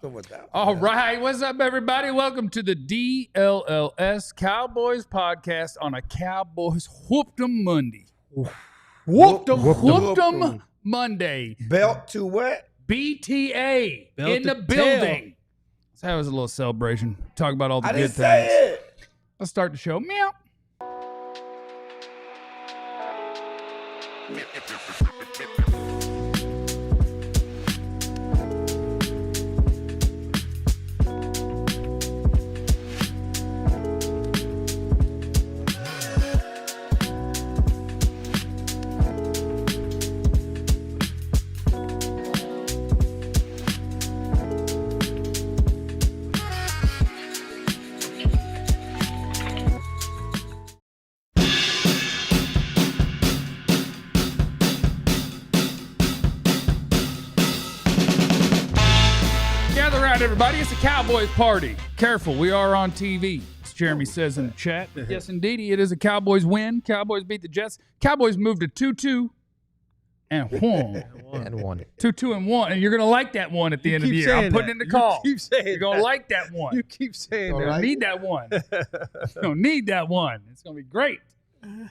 something with that. All right. What's up, everybody? Welcome to the DLLS Cowboys podcast on a Cowboys Whooped 'em Monday. Whooped 'em Monday. Belt to what? BTA Belt in to the building. So that was a little celebration. Talk about all the I good didn't things. say it. Let's start the show. Meow. Gather around, everybody. It's a Cowboys party. Careful, we are on TV, as Jeremy says in the chat. Yes, indeed, it is a Cowboys win. Cowboys beat the Jets. Cowboys moved to 2-2 and won. And one. 2-2 and 1. And you're going to like that one at the end of the year. I'm putting in the call. You keep saying You're going to like that one. You keep saying You're that. going to need that one. You're going to need that one. It's going to be great.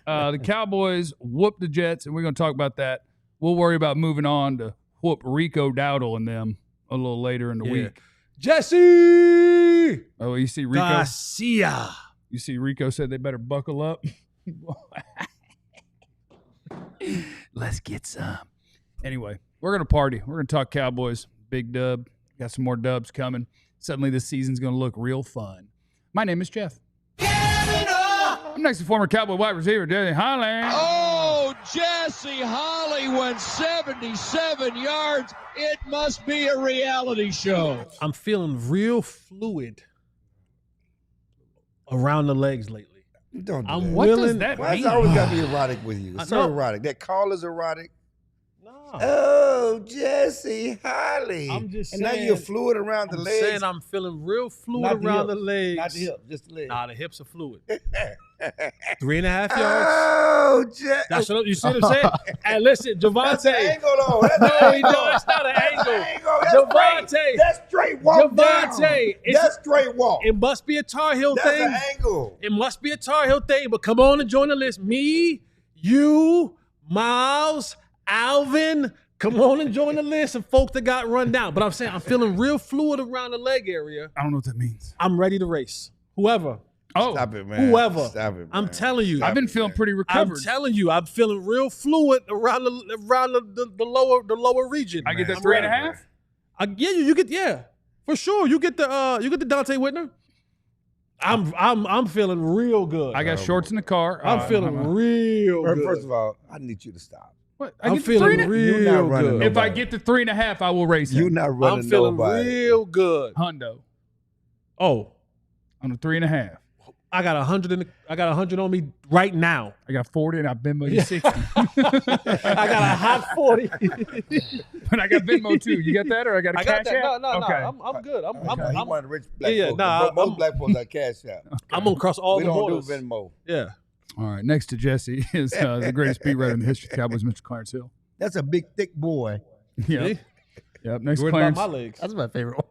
The Cowboys whooped the Jets, and we're going to talk about that. We'll worry about moving on to whoop Rico Dowdle and them a little later in the week. Jesse Oh, you see Rico? Garcia. You see Rico said they better buckle up. Let's get some. Anyway, we're going to party. We're going to talk Cowboys. Big dub. Got some more dubs coming. Suddenly this season's going to look real fun. My name is Jeff. I'm next to former Cowboy wide receiver, Jesse Holland. Oh, Jesse Holly went 77 yards. It must be a reality show. I'm feeling real fluid around the legs lately. Don't do I'm that. What does willing. that Why mean? is it always got to be erotic with you? I It's so know. erotic. That call is erotic. No. Oh, Jesse Holly. I'm just and now saying- you're fluid around the I'm legs. saying I'm feeling real fluid Not the around hip. the legs. Not the hip, just the legs. Nah, the hips are fluid. 3.5 yards. Oh, Jesse. That's what you see what I'm saying? And listen, That's the Javante. angle, though. That's No, the he angle. don't. That's not an That's the angle. angle. That's Javante. straight. That's straight walk down. Javante. That's straight walk. It must be a Tar Heel That's thing. an angle. It must be a Tar Heel thing, but come on and join the list. Me, you, Miles, Alvin, come on and join the list of folks that got run down. But I'm saying I'm feeling real fluid around the leg area. I don't know what that means. I'm ready to race. Whoever. Oh, Stop it, man. Whoever. Stop it, man. I'm telling you. Stop I've been it, feeling man. pretty I'm recovered. telling you, I'm feeling real fluid around the lower region. I get that I'm 3.5? ready, I get you, for sure. You get the Dante Whitner. I'm feeling real good. I got shorts in the car. I'm feeling real good. First of all, I need you to stop. What? I I'm get the feeling 3.5? You're not real running good. no- If I get the 3.5, I will race You're him. not running I'm feeling nobody. real good. Hundo Oh, on the 3.5. I got 100 on me right now. I got 40 and I Venmo you 60. I got a hot 40. But I got Venmo too. You got that or I got a I cash got that. app? No. Okay. I'm good. He I'm one of the rich black Yeah, folks. nah, Most I'm- black folks got cash out. gonna cross all We the don't borders. do Venmo. Yeah. All right. Next to Jesse is the greatest beat writer in the history of the Cowboys, Mr. Clarence Hill. That's a big, thick boy. Yep. Yep. Next to Worried Clarence. about my legs. That's my favorite one.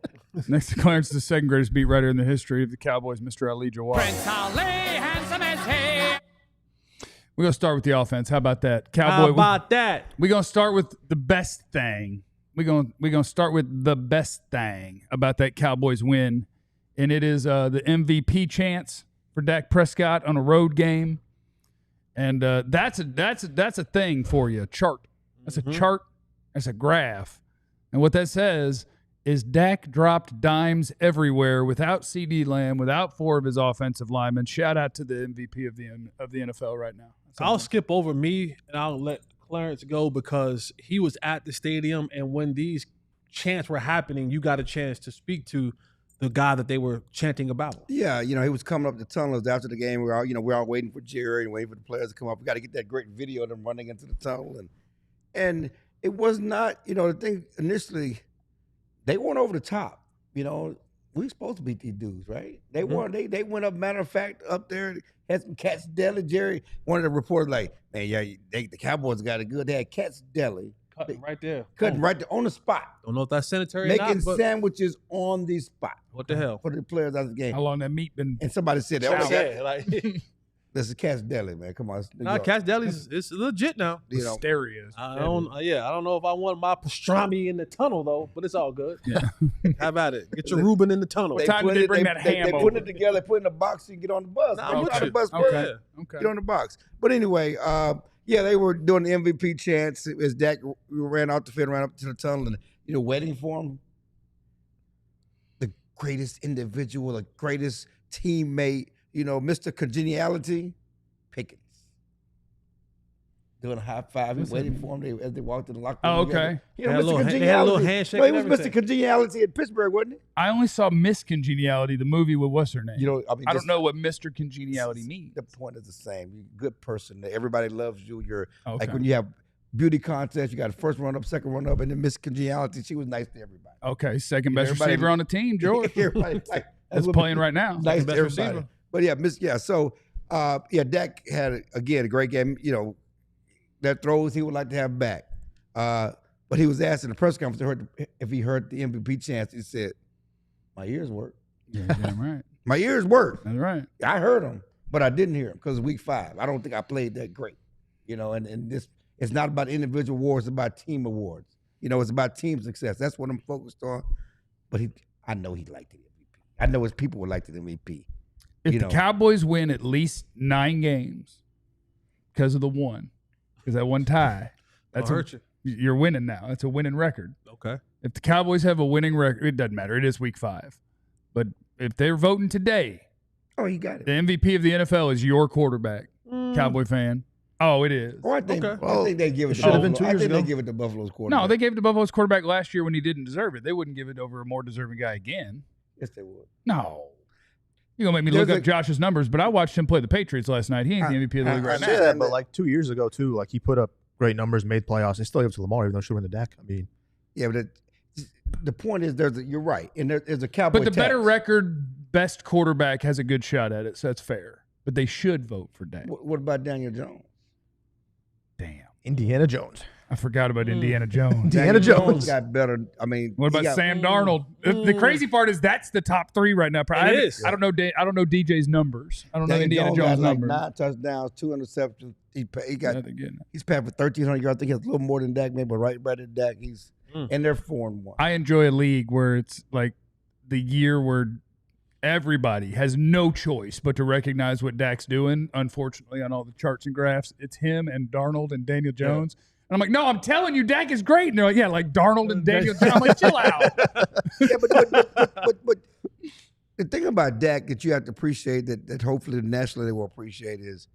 Next to Clarence, the second greatest beat writer in the history of the Cowboys, Mr. Ali Jawad. We're gonna start with the offense. How about that, Cowboy? How about that? We're gonna start with the best thing. We're gonna start with the best thing about that Cowboys win, and it is the MVP chance for Dak Prescott on a road game, and that's a thing for you. A chart. That's a chart. That's a graph, and what that says is Dak dropped dimes everywhere without CD Lamb, without 4 of his offensive linemen. Shout out to the MVP of the NFL right now. I'll skip over me and I'll let Clarence go because he was at the stadium, and when these chants were happening, you got a chance to speak to the guy that they were chanting about. Yeah, he was coming up the tunnels after the game. We're all waiting for Jerry and waiting for the players to come up. We got to get that great video of them running into the tunnel, and it was not, the thing initially. They weren't over the top. We supposed to beat these dudes, right? They weren't. They went up. Matter of fact, up there had some Cat's Deli. Jerry, one of the reporters, like, man, yeah, the Cowboys got it good. They had Cat's Deli Cutting right there. Cutting right there on the spot. Don't know if that's sanitary or Making not, but sandwiches on the spot. what the hell? For the players out of the game. How long that meat been? And somebody said that. That's Oh, sad. Like, this is Cat's Deli, man. Come on. it's New nah, York. Cat's Deli's it's legit now. You know, Hysteria. I don't know if I want my pastrami in the tunnel though, but it's all good. Yeah. How about it? Get your Reuben in the tunnel. What time did they bring that ham They put over? it together, put it in a box, and get on the bus. Nah, Man, I'm get with on the you. bus, Okay. man. Okay. Get on the box. But anyway, they were doing the MVP chants as Dak ran out the field, ran up to the tunnel, and waiting for him. The greatest individual, the greatest teammate, Mr. Congeniality, Pickens. Doing a high five, he waiting for him as they walked in the locker room. Oh, okay. They had a Mr. little Congeniality. handshake No, he and was Mr. everything. Congeniality at Pittsburgh, wasn't he? I only saw Miss Congeniality, the movie with what's her name. I don't know what Mr. Congeniality means. The point is the same. You're a good person. Everybody loves you. You're Okay. like when you have beauty contests, you got a first run up, second run up, and then Miss Congeniality, she was nice to everybody. Okay, second best Everybody- receiver on the team, George. Everybody, like, That's what- playing right now. Nice to best everybody. receiver. But Dak had again a great game. That throws he would like to have back. But he was asked in the press conference if he heard the MVP chants. He said, "My ears work. Yeah, damn right. My ears work. That's right. I heard him, but I didn't hear him because week 5. I don't think I played that great. And this it's not about individual awards, it's about team awards. It's about team success. That's what I'm focused on. But I know he liked the MVP. I know his people would like the MVP. If the Cowboys win at least 9 games because of the one, because that one tie, that's Don't hurt you. You're winning now. That's a winning record. Okay. If the Cowboys have a winning record, it doesn't matter. It is week 5. But if they're voting today, Oh, he got it. the MVP of the NFL is your quarterback, Cowboy fan. Oh, it is. Oh, I think they give it to should have Buffalo. been 2 I years think they ago. give it to Buffalo's quarterback. No, they gave it to Buffalo's quarterback last year when he didn't deserve it. They wouldn't give it over a more deserving guy again. Yes, they would. No. You're going to make me look up Josh's numbers, but I watched him play the Patriots last night. He ain't the MVP of the league right I now. know. Yeah, but like 2 years ago too, like he put up great numbers, made playoffs. They still gave it to Lamar, even though it should win the Dak. I mean, Yeah, but the point is, you're right, and there's a Cowboy. But the better tax. record, best quarterback has a good shot at it, so that's fair. But they should vote for Dak. What about Daniel Jones? Damn. Indiana Jones. I forgot about Indiana Jones. Indiana Daniel Jones. got better. I mean, What he about got- Sam Darnold? The crazy part is that's the top 3 right now. I is. don't know DJ's numbers. I don't know Daniel Indiana Jones Jones' got like numbers. 9 touchdowns, 2 interceptions. He got Yeah, they're getting it. he's passed for 1,300 yards. I think he has a little more than Dak, maybe, but right at Dak. And they're 4-1. I enjoy a league where it's like the year where everybody has no choice but to recognize what Dak's doing. Unfortunately, on all the charts and graphs, it's him and Darnold and Daniel Jones. And I'm like, no, I'm telling you, Dak is great. And they're like, yeah, like Darnold and Daniel Jones. I'm like, chill out. Yeah, but the thing about Dak that you have to appreciate that hopefully nationally they will appreciate is,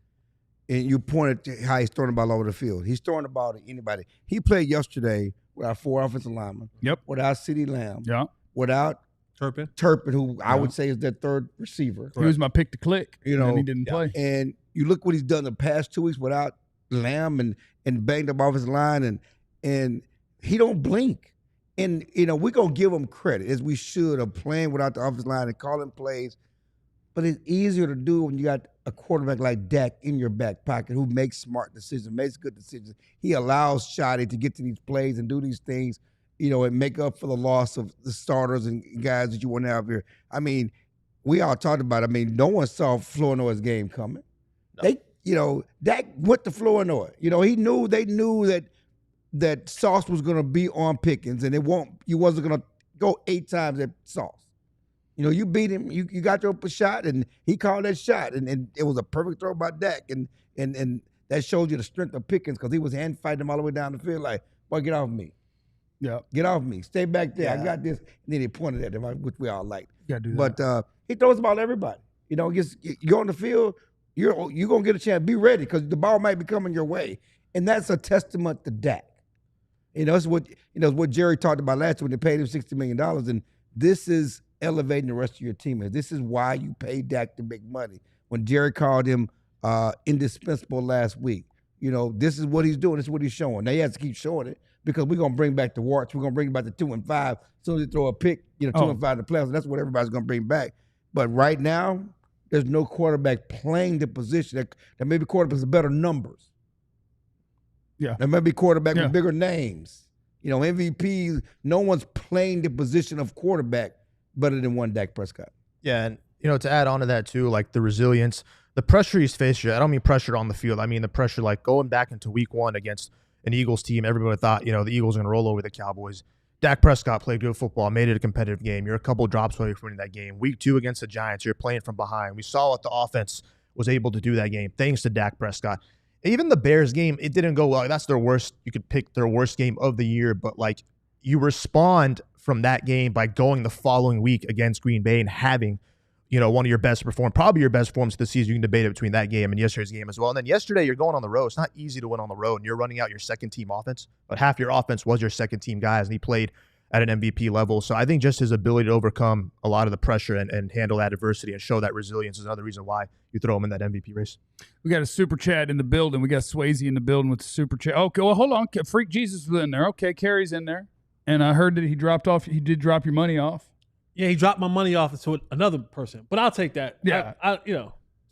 and you pointed to how he's throwing the ball over the field. He's throwing the ball to anybody. He played yesterday without 4 offensive linemen. Yep. Without CeeDee Lamb. Yeah. Without Turpin, who I would say is their 3rd receiver. He was my pick to click. You know, and he didn't play. And you look what he's done the past 2 weeks without Lamb and banged up offensive line, and he don't blink. And we're gonna give him credit as we should of playing without the offensive line and calling plays. But it's easier to do when you got a quarterback like Dak in your back pocket who makes smart decisions, makes good decisions. He allows Shotty to get to these plays and do these things, and make up for the loss of the starters and guys that you want to have here. I mean, we all talked about it. I mean, no one saw Flournoy's game coming. No. Dak went to Flournoy. They knew that Sauce was going to be on Pickens, and you wasn't going to go 8 times at Sauce. You beat him. You got your shot, and he called that shot, and it was a perfect throw by Dak, and that shows you the strength of Pickens because he was hand fighting him all the way down the field like, boy, get off me. Yeah. Get off me. Stay back there. I got this. And then he pointed at him, which we all liked. Gotta do that. But he throws the ball to everybody. You're on the field, you're going to get a chance. Be ready because the ball might be coming your way. And that's a testament to Dak. It's what Jerry talked about last year when they paid him $60 million. And this is elevating the rest of your teammates. This is why you pay Dak the big money. When Jerry called him indispensable last week, this is what he's doing. This is what he's showing. Now he has to keep showing it because we're going to bring back the warts. We're going to bring back the 2 and 5. As soon as they throw a pick, 2 and 5 in the playoffs. That's what everybody's going to bring back. But right now, there's no quarterback playing the position. That maybe quarterbacks are better numbers. Yeah. There might be quarterback Yeah. with bigger names. You know, MVP, no one's playing the position of quarterback better than one Dak Prescott. Yeah, and to add on to that too, like the resilience, the pressure he's faced. I don't mean pressure on the field. I mean the pressure like going back into week 1 against an Eagles team. Everybody thought, the Eagles are going to roll over the Cowboys. Dak Prescott played good football, made it a competitive game. You're a couple drops away from winning that game. Week 2 against the Giants, you're playing from behind. We saw what the offense was able to do that game thanks to Dak Prescott. Even the Bears game, it didn't go well. That's their worst. You could pick their worst game of the year, but like you respond from that game by going the following week against Green Bay and having, one of your best probably your best performance this season. You can debate it between that game and yesterday's game as well. And then yesterday, you're going on the road. It's not easy to win on the road, and you're running out your second-team offense, but half your offense was your second-team guys, and he played at an MVP level. So I think just his ability to overcome a lot of the pressure and handle that adversity and show that resilience is another reason why you throw him in that MVP race. We got a super chat in the building. We got Swayze in the building with the super chat. Okay, well, hold on. Freak Jesus was in there. Okay, Kerry's in there. And I heard that he dropped off. He did drop your money off. Yeah, he dropped my money off to another person, but I'll take that. Yeah.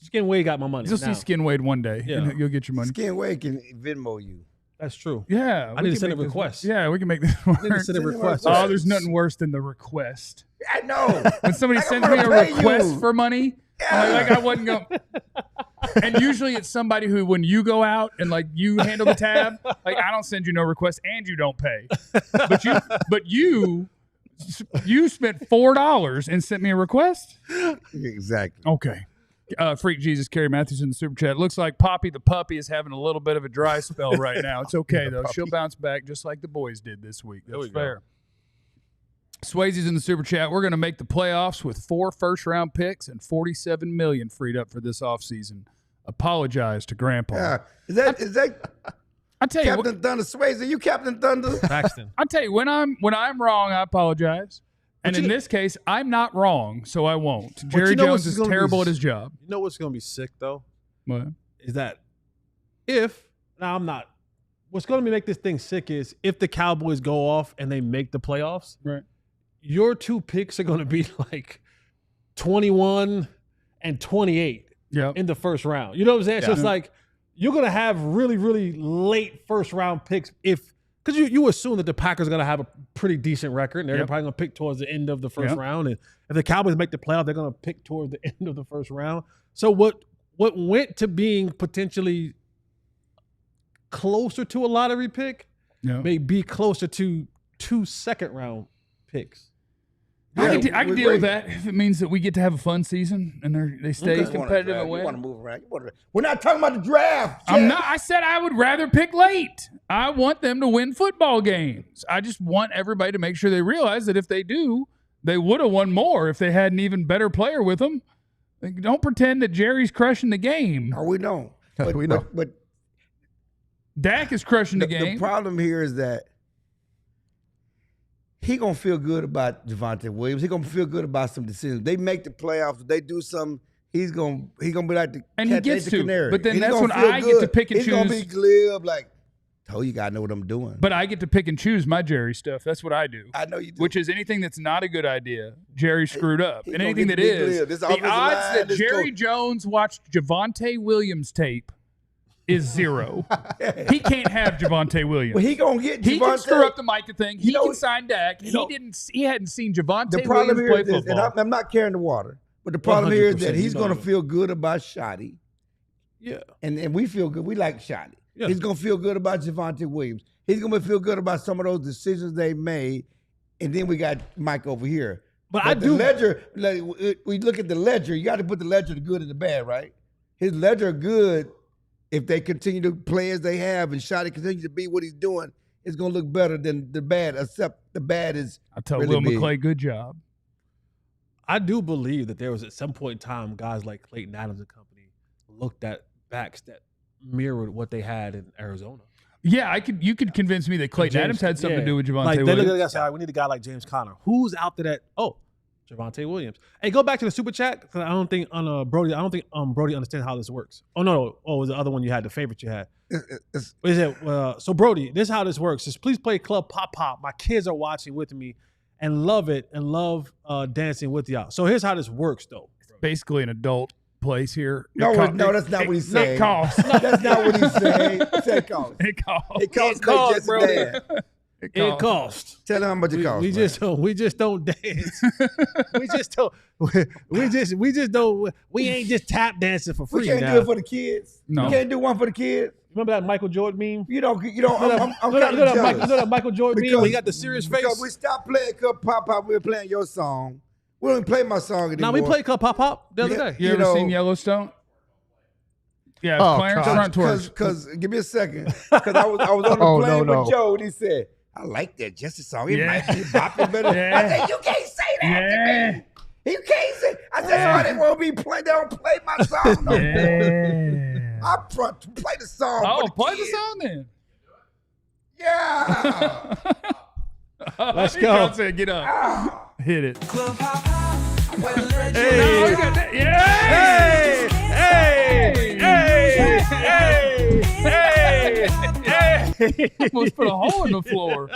Skin Wade got my money. You'll see Skin Wade one day. Yeah. And you'll get your money. Skin Wade can Venmo you. That's true. Yeah. I need to send a request. Yeah, we can make this work. I need to send a request. Oh, there's nothing worse than the request. I know. When somebody Like, sends I'm me a gonna pay request you. for money, like I wasn't going. And usually it's somebody who, when you go out and like you handle the tab, like I don't send you no request and you don't pay. But you spent $4 and sent me a request. Exactly. Okay. Freak Jesus, Kerry Matthews in the super chat. Looks like Poppy the puppy is having a little bit of a dry spell right now. It's okay though. She'll bounce back just like the boys did this week. That's fair. Swayze's in the super chat. We're going to make the playoffs with 4 first-round picks and $47 million freed up for this offseason. Apologize to Grandpa. Yeah. Is that I tell you, Captain Thunder Swayze? You Captain Thunder? Paxton. I tell you, when I'm wrong, I apologize. And in this case, I'm not wrong, so I won't. Jerry Jones is terrible at his job. You know what's going to be sick, though? What? Is that I'm not. What's going to make this thing sick is if the Cowboys go off and they make the playoffs, Right. your 2 picks are going to be like 21 and 28 in the first round. You know what I'm saying? Yeah. So it's like you're going to have really, really late first-round picks because you assume that the Packers are going to have a pretty decent record, and they're probably going to pick towards the end of the first round. And if the Cowboys make the playoff, they're going to pick towards the end of the first round. So what went to being potentially closer to a lottery pick may be closer to 2 second-round picks. I can deal with that if it means that we get to have a fun season and they stay competitive and win. You want to move around. We're not talking about the draft. I'm not. I said I would rather pick late. I want them to win football games. I just want everybody to make sure they realize that if they do, they would have won more if they had an even better player with them. Like, don't pretend that Jerry's crushing the game. No, we don't. We know. But Dak is crushing the game. The problem here is that he gonna feel good about Javonte Williams. He gonna feel good about some decisions. They make the playoffs. If they do something, he's gonna be like the And he gets to. canary. But then He's that's gonna when feel I get good. to pick and he's gonna be choose. glib, like, oh, you gotta know what I'm doing. But I get to pick and choose my Jerry stuff. That's what I do. I know you do. Which is anything that's not a good idea, Jerry screwed up. He And gonna anything get that the big is, glib. This the offensive odds line, that this Jerry coach. Jones watched Javonte Williams tape is 0. He can't have Javonte Williams. But he gonna get Javonte. He can screw up the Micah thing. He You know, can sign Dak. He hadn't seen Javonte The problem Williams here play is this, and football. I'm not carrying the water, but the problem here is 100%, that he's you know gonna that. feel good about Shoddy. Yeah. And we feel good. We like Shoddy. Yeah. He's gonna feel good about Javonte Williams. He's gonna feel good about some of those decisions they made. And then we got Mike over here. But I the do- ledger. Like, we look at the ledger. You got to put the ledger, the good and the bad, right? His ledger good. If they continue to play as they have and Shoddy continues to be what he's doing, it's gonna look better than the bad. Except the bad is. I tell really Will big. McClay, good job. I do believe that there was at some point in time guys like Clayton Adams and company looked at backs that mirrored what they had in Arizona. Yeah, you could convince me that Clayton James- Adams had something to do with Javonte Like they Williams. look at the guy and say, all right, we need a guy like James Conner. Who's out there that? Oh, Javonte Williams. Hey, go back to the super chat because I don't think Brody understands how this works. Oh no, it was the other one you had, the favorite you had. It's- Is it? So Brody, this is how this works. Just please play Club Pop Pop. My kids are watching with me and love it and love dancing with y'all. So here's how this works though. Basically an adult place here. No, that's not what he said. It costs. That's not what he said. He said it costs. It costs. It costs, costs, bro. Dad. It costs. Tell him how much it costs. We just don't dance. we just don't. We ain't just tap dancing for free. We can't now. do it for the kids. No. We can't do one for the kids. Remember that Michael Jordan meme? You don't. I'm You know kind of jealous. that Michael Jordan meme? When he got the serious face. Because we stopped playing Cup Pop Pop. We were playing your song. We don't play my song anymore. Now we played Cup Pop Pop the other day. You ever seen Yellowstone? Yeah, Clarence front towards. Because give me a second. Because I was on the plane with Joe, and he said, "I like that Jesse song. It might be bopping better." Yeah. I said, "You can't say that to me. You can't say." I said, "Somebody won't be playing. They don't play my song no more." I play the song. Oh, for play kids. the song then. Yeah. Let's go. Said, get up. Hit it. Hey, Yeah. hey. Almost put a hole in the floor.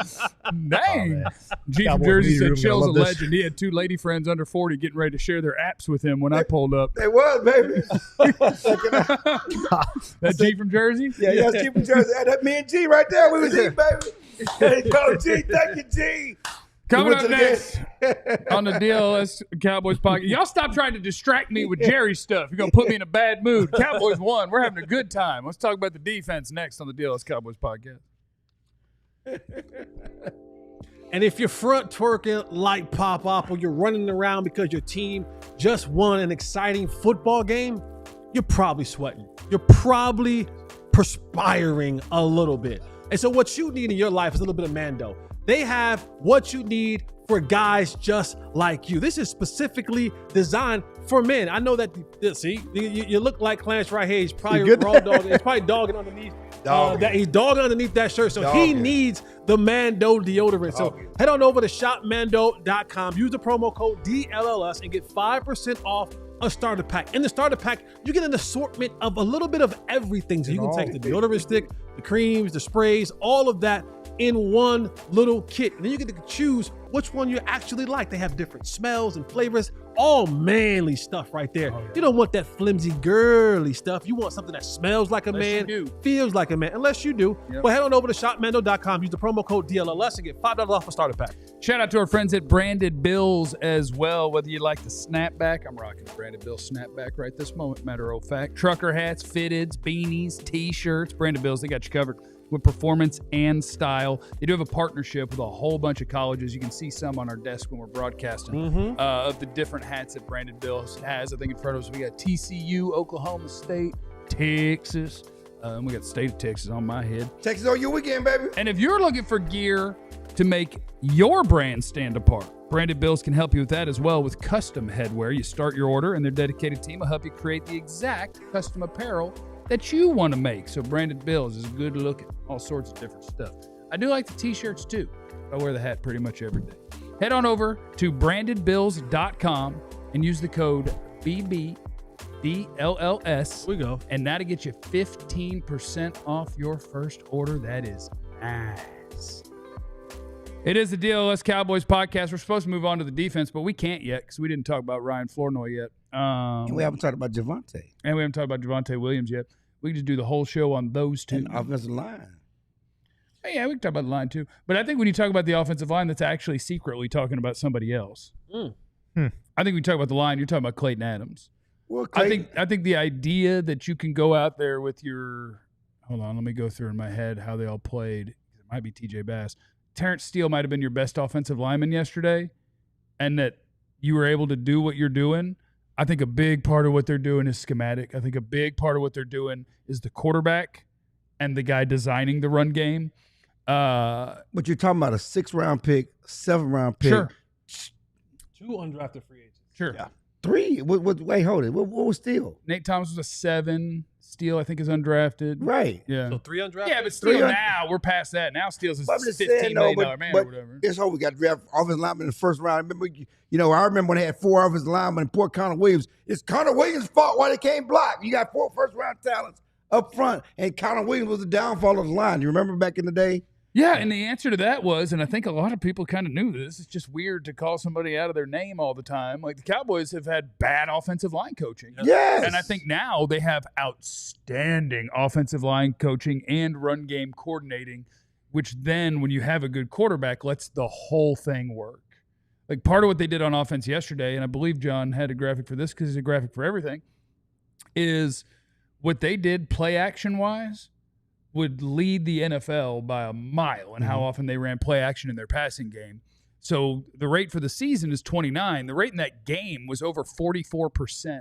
Dang. G from Cowboys Jersey media said room, Chill's I a love this. legend. He had 2 lady friends under 40 getting ready to share their apps with him when I pulled up. They was, baby. That G from Jersey? Yeah, keep in Jersey. That me and G right there. We was eating, baby. There you go, G. Thank you, G. Coming We up went to the next game. on the DLLS Cowboys podcast. Y'all stop trying to distract me with Jerry stuff. You're going to put me in a bad mood. Cowboys won. We're having a good time. Let's talk about the defense next on the DLLS Cowboys podcast. And if you're front twerking like Pop Pop or you're running around because your team just won an exciting football game, you're probably sweating. You're probably perspiring a little bit. And so what you need in your life is a little bit of Mando. They have what you need for guys just like you. This is specifically designed for men. I know that, see, you look like Clarence right here. He's probably raw dog. He's probably dogging underneath. He's dogging underneath that shirt. So he needs the Mando deodorant. So head on over to shopmando.com. Use the promo code DLLS and get 5% off a starter pack. In the starter pack, you get an assortment of a little bit of everything. So you can take the deodorant stick, the creams, the sprays, all of that in one little kit. And then you get to choose which one you actually like. They have different smells and flavors, all manly stuff right there. You don't want that flimsy, girly stuff. You want something that smells like a man, feels like a man, unless you do. Yep. But head on over to shopmando.com, use the promo code DLLS and get $5 off a starter pack. Shout out to our friends at Branded Bills as well. Whether you like the snapback, I'm rocking the Branded Bills snapback right this moment, matter of fact. Trucker hats, fitteds, beanies, t-shirts. Branded Bills, they got you covered with performance and style. They do have a partnership with a whole bunch of colleges. You can see some on our desk when we're broadcasting of the different hats that Branded Bills has. I think in front of us, we got TCU, Oklahoma State, Texas. And we got the state of Texas on my head. Texas on your weekend, baby. And if you're looking for gear to make your brand stand apart, Branded Bills can help you with that as well with custom headwear. You start your order, and their dedicated team will help you create the exact custom apparel that you want to make. So Branded Bills is good looking, all sorts of different stuff. I do like the t-shirts too. I wear the hat pretty much every day. Head on over to brandedbills.com and use the code BBDLLS. We go. And that'll get you 15% off your first order. That is nice. It is the DLLS Cowboys podcast. We're supposed to move on to the defense, but we can't yet because we didn't talk about Ryan Flournoy yet. And we haven't talked about Javonte. And we haven't talked about Javonte Williams yet. We can just do the whole show on those two. And offensive line. Yeah, we can talk about the line too. But I think when you talk about the offensive line, that's actually secretly talking about somebody else. I think when you talk about the line, you're talking about Clayton Adams. Well, Clayton, I think the idea that you can go out there with your – hold on, let me go through in my head how they all played. It might be TJ Bass. Terrence Steele might have been your best offensive lineman yesterday, and that you were able to do what you're doing. I think a big part of what they're doing is schematic. I think a big part of what they're doing is the quarterback and the guy designing the run game. but you're talking about a 6th-round pick, 7th-round pick. Sure. 2 undrafted free agents. Sure. Yeah. 3. Wait, hold it. What was Steele? Nate Thomas was a 7. Steele, I think, is undrafted. Right. Yeah. So 3 undrafted? Yeah, but Steele 3 now, we're past that. Now Steele's a But I'm just $15 saying, million no, man but or whatever. Guess what? We got to draft offensive linemen in the first round. I remember when they had 4 offensive linemen and poor Connor Williams. It's Connor Williams' fault why they can't block. You got 4 first-round talents up front, and Connor Williams was the downfall of the line. You remember back in the day? Yeah, and the answer to that was, and I think a lot of people kind of knew this, it's just weird to call somebody out of their name all the time. Like the Cowboys have had bad offensive line coaching. Yes. And I think now they have outstanding offensive line coaching and run game coordinating, which then when you have a good quarterback lets the whole thing work. Like part of what they did on offense yesterday, and I believe John had a graphic for this because he's a graphic for everything, is what they did play action wise would lead the NFL by a mile in how often they ran play action in their passing game. So the rate for the season is 29. The rate in that game was over 44%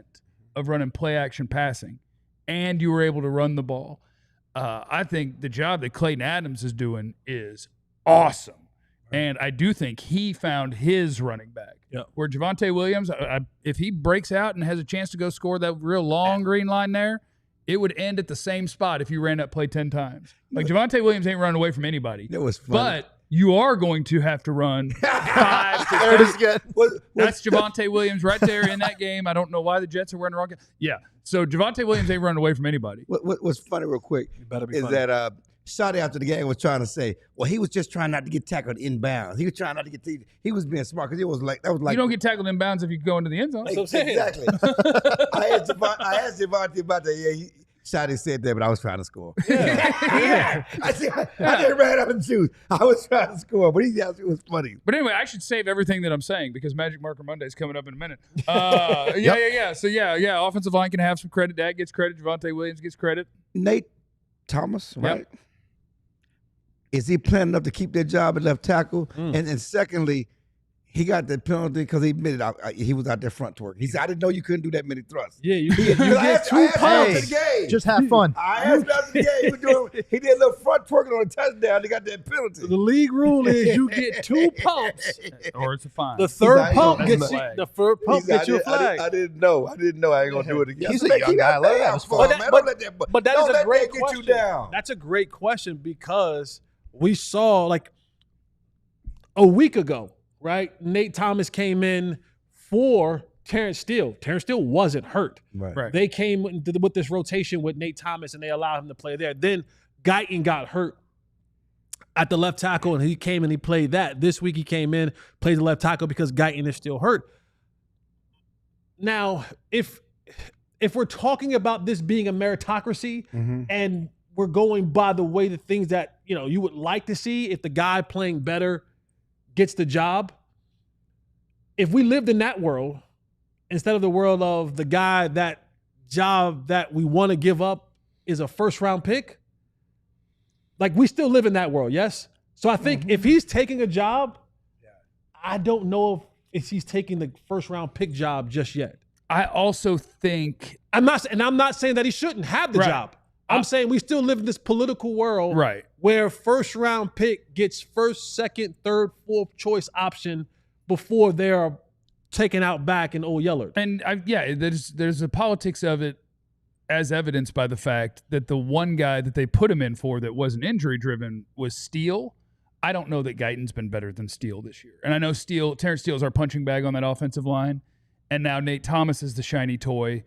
of running play action passing, and you were able to run the ball. I think the job that Clayton Adams is doing is awesome. And I do think he found his running back. Yep. Where Javonte Williams, if he breaks out and has a chance to go score that real long green line there, it would end at the same spot if you ran that play 10 times. Like Javonte Williams ain't running away from anybody. That was funny. But you are going to have to run 5 to 10. There it is again. That's Javonte Williams right there in that game. I don't know why the Jets are wearing the wrong. Yeah. So Javonte Williams ain't running away from anybody. What's funny real quick better be is funny. that Shotty after the game was trying to say, well, he was just trying not to get tackled inbounds. He was trying not to get he was being smart because it was like that was like You don't get tackled in bounds if you go into the end zone. That's what I'm saying. Exactly. I asked Javonte about that. Yeah, Shotty said that, but I was trying to score. Yeah. I didn't ran out of juice. I was trying to score, but it was funny. But anyway, I should save everything that I'm saying because Magic Marker Monday is coming up in a minute. Yeah. So, yeah. Offensive line can have some credit. Dak gets credit. Javonte Williams gets credit. Nate Thomas, right? Yep. Is he planning up to keep that job at left tackle? And secondly, he got the penalty because he admitted he was out there front twerking. He said, I didn't know you couldn't do that many thrusts. Yeah, you I get asked him 2 after pumps. the game. Just have fun. I asked him after the game. He did a little front twerking on a touchdown. He got that penalty. The league rule is you get 2 pumps. Or it's a fine. The third He's pump like, gets flag. the third pump He said, gets you a flag. I didn't know. I ain't gonna do it again. He's I a said, young keep guy. that Let him thing have out, his fun. man. Don't let that- But that don't is a let great that get question. you down. That's a great question because we saw like a week ago, right? Nate Thomas came in for Terrence Steele. Terrence Steele wasn't hurt. Right. They came with this rotation with Nate Thomas and they allowed him to play there. Then Guyton got hurt at the left tackle and he came and he played that. This week he came in, played the left tackle because Guyton is still hurt. Now, if we're talking about this being a meritocracy and we're going by the way the things that, you would like to see if the guy playing better gets the job, if we lived in that world, instead of the world of the guy that job that we want to give up is a first-round pick, like we still live in that world, yes? So I think if he's taking a job, I don't know if he's taking the first-round pick job just yet. I also think I'm not saying that he shouldn't have the Right. job. I'm saying we still live in this political world Right. where first-round pick gets first, second, third, fourth choice option before they're taken out back in Old Yeller. And there's the politics of it as evidenced by the fact that the one guy that they put him in for that wasn't injury driven was Steele. I don't know that Guyton's been better than Steele this year. And I know Terrence Steele's our punching bag on that offensive line. And now Nate Thomas is the shiny toy.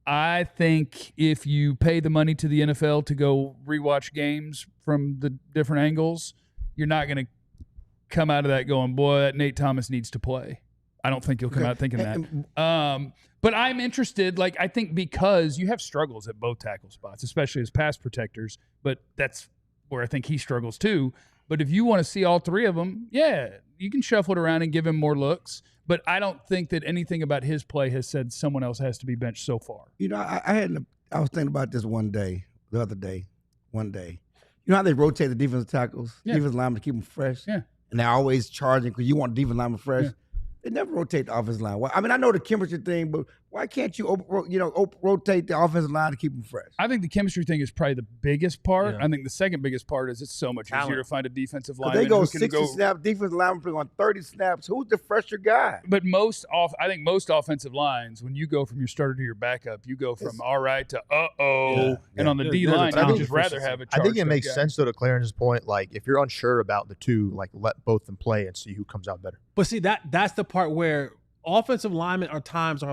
I think if you pay the money to the NFL to go rewatch games from the different angles, you're not going to come out of that going, boy, that Nate Thomas needs to play. I don't think you'll come out thinking that. But I'm interested, I think because you have struggles at both tackle spots, especially as pass protectors, but that's where I think he struggles too. But if you want to see all three of them, yeah, you can shuffle it around and give him more looks. But I don't think that anything about his play has said someone else has to be benched so far. I was thinking about this the other day. You know how they rotate the defensive tackles, defensive linemen to keep them fresh? Yeah. And they're always charging because you want defensive linemen fresh. Yeah. They never rotate the offensive line. I mean, I know the chemistry thing, but why can't you rotate the offensive line to keep them fresh? I think the chemistry thing is probably the biggest part. Yeah. I think the second biggest part is it's so much easier to find a defensive lineman. They go who can 60 snaps, defensive lineman play on 30 snaps. Who's the fresher guy? But I think most offensive lines, when you go from your starter to your backup, you go from all right to and on the D line, there's a you would ton just of rather have a I think it charged-up makes guy. sense, though, to Clarence's point. If you're unsure about the two, let both them play and see who comes out better. But see, that's the part where offensive linemen are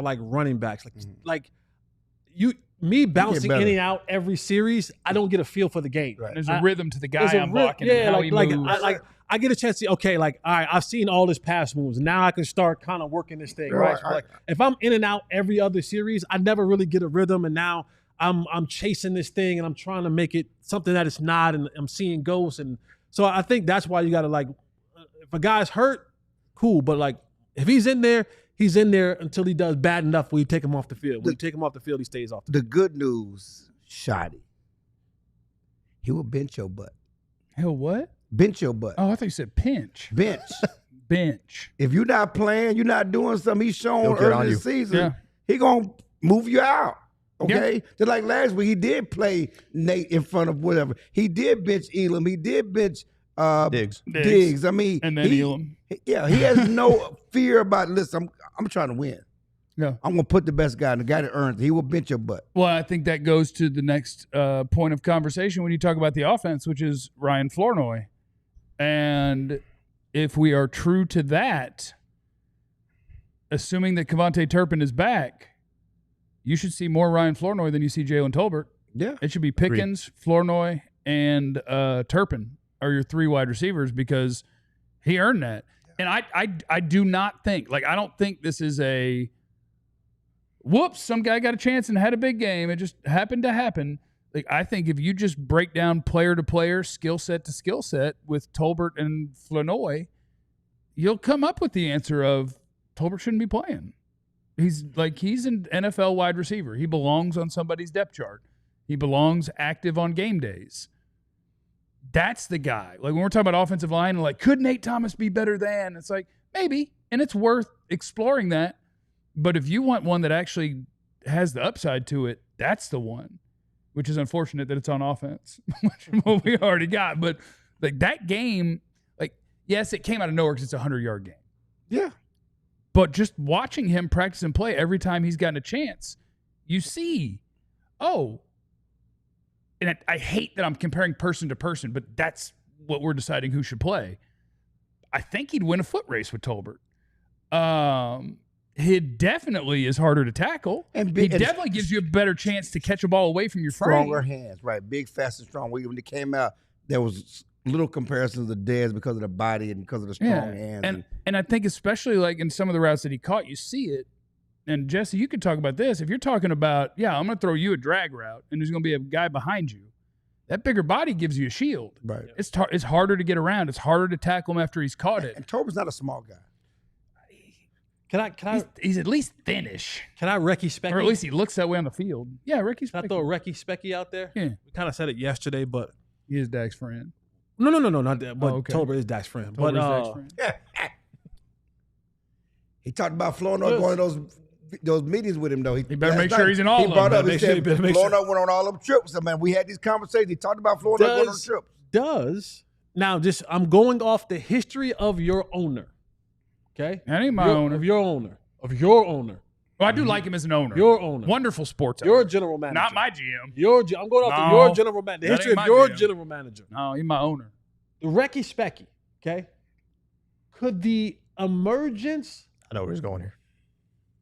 like running backs. me bouncing better. in and out every series, I don't get a feel for the game. Right. There's a rhythm to the guy There's a I'm rhythm- blocking. and how he moves. I get a chance to okay, like all right, I've seen all his pass moves. Now I can start kind of working this thing, right? So like if I'm in and out every other series, I never really get a rhythm, and now I'm chasing this thing and I'm trying to make it something that it's not, and I'm seeing ghosts, and so I think that's why you got to like, if a guy's hurt, cool, but like if he's in there until he does bad enough where you take him off the field. When you take him off the field, he stays off the The good news, Shoddy, he will bench your butt. Hell, what? Bench your butt. Oh, I thought you said pinch. Bench. Bench. If you're not playing, you're not doing something he's shown He'll get early on this you. season, Yeah. he going to move you out. Okay? Just like last week, he did play Nate in front of whatever. He did bench Elam. He did bench Diggs. I mean, And then Elam. Yeah, he has no fear about, listen, I'm trying to win. No. I'm going to put the best guy, and the guy that earns it, he will bench your butt. Well, I think that goes to the next point of conversation when you talk about the offense, which is Ryan Flournoy. And if we are true to that, assuming that Kevontae Turpin is back, you should see more Ryan Flournoy than you see Jalen Tolbert. Yeah. It should be Pickens, Flournoy, and Turpin are your three wide receivers because he earned that. And I do not think, like, I don't think this is a whoops, some guy got a chance and had a big game. It just happened to happen. Like, I think if you just break down player to player, skill set to skill set with Tolbert and Flournoy, you'll come up with the answer of Tolbert shouldn't be playing. He's an NFL wide receiver. He belongs on somebody's depth chart. He belongs active on game days. That's the guy. Like, when we're talking about offensive line, like, could Nate Thomas be better than? It's like, maybe, and it's worth exploring that. But if you want one that actually has the upside to it, that's the one, which is unfortunate that it's on offense, which is what we already got. But, like, that game, like, yes, it came out of nowhere because it's a 100-yard game. Yeah. But just watching him practice and play every time he's gotten a chance, you see, and I hate that I'm comparing person to person, but that's what we're deciding who should play. I think he'd win a foot race with Tolbert. He definitely is harder to tackle. And he definitely gives you a better chance to catch a ball away from your frame. Stronger hands, right? Big, fast, and strong. When it came out, there was little comparisons of Dez because of the body and because of the strong hands. And I think especially like in some of the routes that he caught, you see it. And Jesse, you could talk about this. If you're talking about, I'm going to throw you a drag route and there's going to be a guy behind you, that bigger body gives you a shield. Right. It's harder to get around. It's harder to tackle him after he's caught it. And Tolbert's not a small guy. Can I? He's at least thinnish. Can I Recky Specky? Or at least he looks that way on the field. Yeah, Recky Can I Specky. throw a Recky Specky out there? Yeah. We kind of said it yesterday, but He is Dak's friend. no, not that. But okay. Tolbert is Dak's friend. Tolbert's But Dak's friend. He talked about Flournoy going to those meetings with him, though. He better make sure he's in all he of them. brought up, Better he make sure- said, better make sure. Flournoy went on all them trips. I mean, we had these conversations. He talked about Flournoy going on trips. does now just I'm going off the history of your owner. Okay, That ain't my owner. Of your owner. Of your owner. Well, I do like him as an owner. Your owner. Wonderful sports Your owner. general manager. Not my GM. I'm going off No, your general manager. The that history ain't of my your GM. general manager. No, he's my owner. The Recky Specky. Okay. Could the emergence I know where he's going here.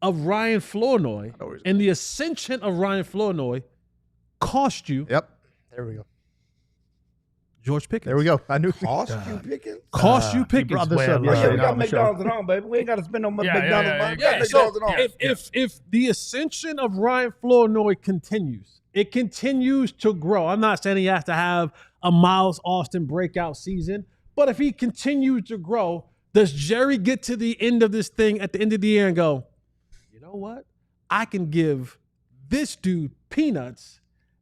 of Ryan Flournoy know where he's and the ascension of Ryan Flournoy cost you Yep. There we go. George Pickens? There we go. I knew. Cost you Pickens? Cost you He Pickens. brought this Well, up Oh, yeah, yesterday we on got the McDonald's show. at home, baby. We ain't got to spend no Yeah, McDonald's money. We got yeah. So McDonald's at home. if the ascension of Ryan Flournoy continues, it continues to grow. I'm not saying he has to have a Miles Austin breakout season, but if he continues to grow, does Jerry get to the end of this thing at the end of the year and go, you know what? I can give this dude peanuts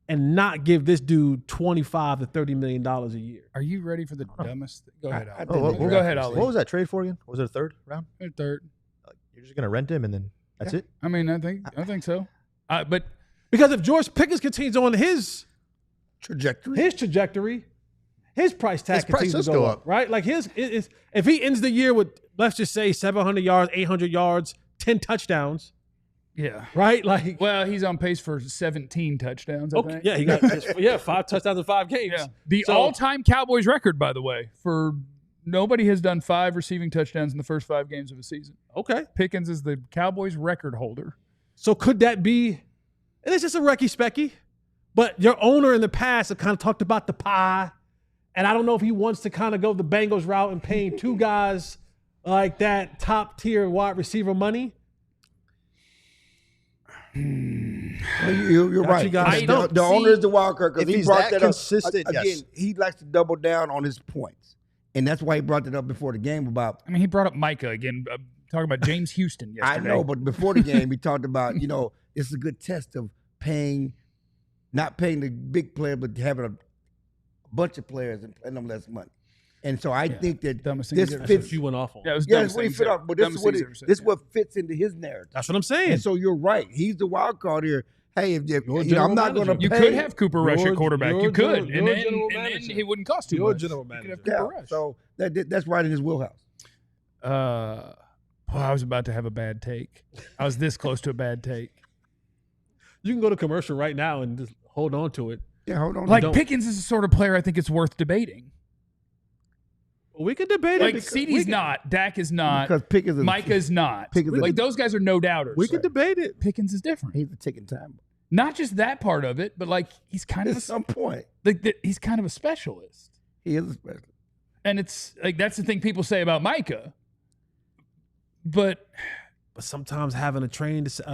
and not give this dude $25 to $30 million a year. Are you ready for the dumbest thing? Go ahead, I Ali. think what- he's Go ahead, right. Ali. What was that trade for again? Was it a third round? Third. You're just gonna rent him and then that's it? I mean, I think so. But Because if George Pickens continues on his Trajectory. trajectory, his price tag His price continues does to go go up, up. right? Like if he ends the year with, let's just say 700 yards, 800 yards, 10 touchdowns, yeah. right? Like, Well, he's on pace for 17 touchdowns, I okay, think. yeah, he got 5 touchdowns in 5 games. Yeah. The So- all-time Cowboys record, by the way, for nobody has done 5 receiving touchdowns in the first 5 games of a season. Okay, Pickens is the Cowboys record holder. so could that be And it's just a Recky Specky. But your owner in the past have kind of talked about the pie. And I don't know if he wants to kind of go the Bengals route and paying two guys like that top tier wide receiver money. You're right. The owner is the wild card because he brought that consistent, up. Again, he likes to double down on his points. And that's why he brought that up before the game about. I mean, he brought up Micah again, talking about James Houston yesterday. I know, but before the game, he talked about, it's a good test of not paying the big player, but having a bunch of players and paying them less money. And so I think that this fits. You went off on. Yeah, it was that's what he fit off. But this is what fits into his narrative. That's what I'm saying. And so you're right. He's the wild card here. Hey, I'm not going to pay. You could have Cooper Rush at quarterback. You could. And then he wouldn't cost too much. General manager. So that's right in his wheelhouse. I was about to have a bad take. I was this close to a bad take. You can go to commercial right now and just hold on to it. Yeah, hold on. Like Pickens is the sort of player I think it's worth debating. We could debate like it. CeeDee's not, Dak is not, because Pickens is Micah's not. Like those guys are no doubters. We could debate it. Pickens is different. He's a ticking time. Not just that part of it, but like he's kind of at some point. Like he's kind of a specialist. He is a specialist. And it's like that's the thing people say about Micah. But sometimes having a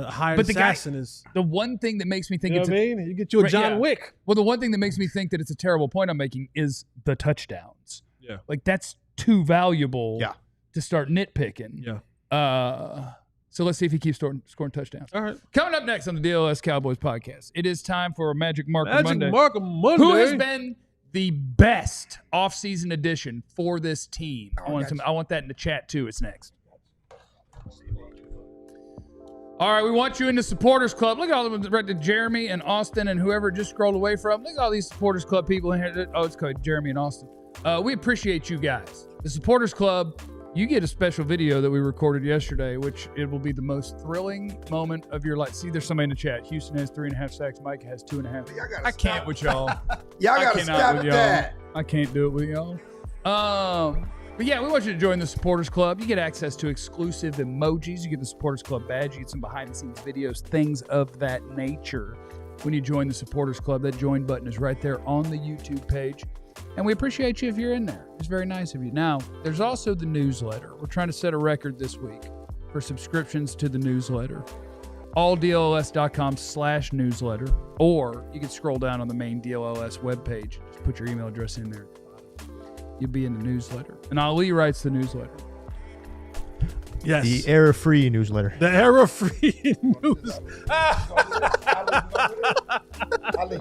hired assassin is the one thing that makes me think what I mean? You get you a John Wick. Well, the one thing that makes me think that it's a terrible point I'm making is the touchdowns. Yeah. Like that's too valuable to start nitpicking. Yeah. So let's see if he keeps scoring touchdowns. All right. Coming up next on the DLLS Cowboys podcast, it is time for a Magic Marker Monday. Magic Marker Monday. Who has been the best offseason addition for this team? I want that in the chat too. It's next. All right, we want you in the Supporters Club. Look at all of them, right to Jeremy and Austin and whoever just scrolled away from. Look at all these Supporters Club people in here. Oh, it's called Jeremy and Austin. We appreciate you guys. The Supporters Club, you get a special video that we recorded yesterday, which it will be the most thrilling moment of your life. See, there's somebody in the chat. Houston has 3.5 sacks. Mike has 2.5. I can't with y'all. Y'all got to stop that. I can't do it with y'all. But yeah, we want you to join the Supporters Club. You get access to exclusive emojis. You get the Supporters Club badge. You get some behind-the-scenes videos, things of that nature. When you join the Supporters Club, that join button is right there on the YouTube page. And we appreciate you if you're in there. It's very nice of you. Now, there's also the newsletter. We're trying to set a record this week for subscriptions to the newsletter. AllDLLS.com/newsletter. Or you can scroll down on the main DLLS webpage. Just put your email address in there. You'll be in the newsletter. And Ali writes the newsletter. Yes. The error-free newsletter. The error-free news. Ali,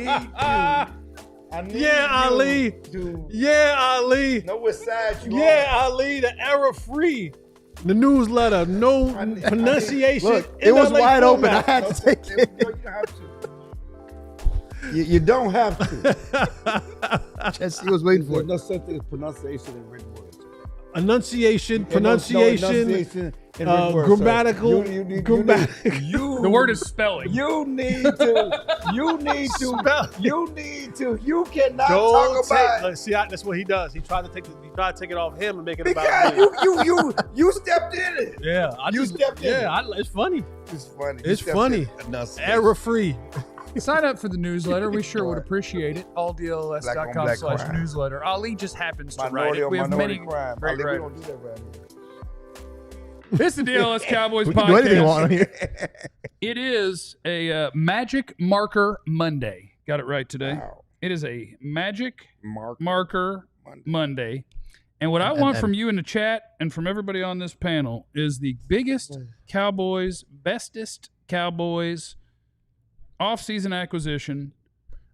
I need yeah, Ali. To yeah, Ali. know what side you Yeah, Ali. The error-free. The newsletter. No pronunciation. Look, it was wide open. I had to take it. You don't have to. You don't have to. Jesse was waiting for There's no such thing as pronunciation in written words. Enunciation, pronunciation, grammatical. The word is spelling. You cannot talk about. See, that's what he does. He tried to take it off him and make it about me. You stepped in it. Yeah, stepped in. Yeah, it's funny. It's funny. It's funny. Error free. Sign up for the newsletter. We sure would appreciate it. AllDLLS.com/newsletter. Ali just happens to write it. We have many great writers. Don't do that right here. It's the DLS Cowboys we can do anything we podcast. want here. It is a Magic Marker Monday. Got it right today. Wow. It is a Magic Marker Monday. And what I want from you in the chat and from everybody on this panel is the biggest Cowboys, bestest Cowboys off-season acquisition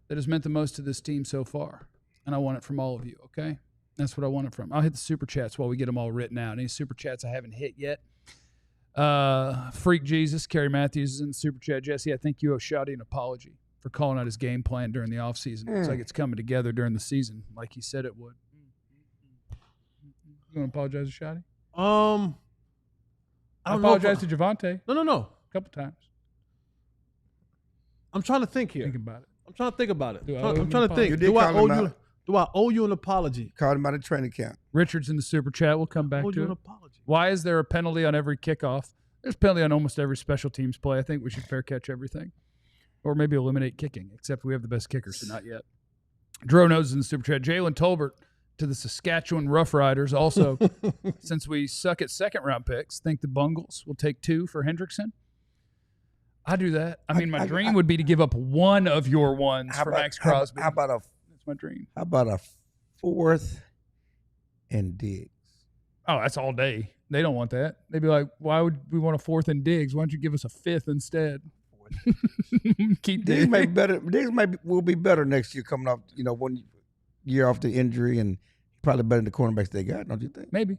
that has meant the most to this team so far. And I want it from all of you, okay? That's what I want it from. I'll hit the super chats while we get them all written out. Any super chats I haven't hit yet? Freak Jesus, Kerry Matthews is in the super chat. Jesse, I think you owe Shotty an apology for calling out his game plan during the offseason. It's like it's coming together during the season like he said it would. You want to apologize to Shotty? I apologize to Javante. No. A couple times. I'm trying to think here. Think about it. I'm trying to think about it. I'm trying to think. Do I owe you an apology? Called him out of training camp. Richard's in the super chat. We'll come back to it. An apology. Why is there a penalty on every kickoff? There's penalty on almost every special teams play. I think we should fair catch everything. Or maybe eliminate kicking, except we have the best kickers, so not yet. Dro knows in the Super Chat. Jalen Tolbert to the Saskatchewan Roughriders. Also, since we suck at second-round picks, think the Bungles will take 2 for Hendrickson. I do that. I mean, my dream would be to give up one of your ones for Max Crosby. That's my dream. How about a 4th and Diggs? Oh, that's all day. They don't want that. They'd be like, why would we want a 4th and Diggs? Why don't you give us a 5th instead? Keep Diggs may be better. Diggs will be better next year coming off, 1 year off the injury and probably better than the cornerbacks they got, don't you think? Maybe.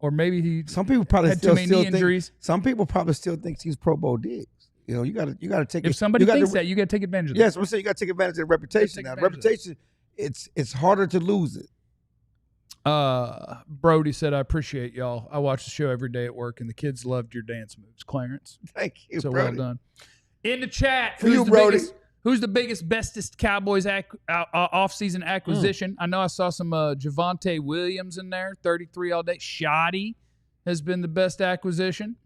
Or maybe some people probably had still too many injuries. Think, some people probably still think he's Pro Bowl Diggs. You got to take. If somebody thinks that, you got to take advantage of it. Yes, I'm saying you got to take advantage of the reputation. Now, reputation, it's harder to lose it. Brody said, "I appreciate y'all. I watch the show every day at work, and the kids loved your dance moves, Clarence. Thank you, so Brody. well done." In the chat, for you, Brody. Who's the biggest, bestest Cowboys offseason acquisition? I know I saw some Javonte Williams in there, 33 all day. Shoddy has been the best acquisition.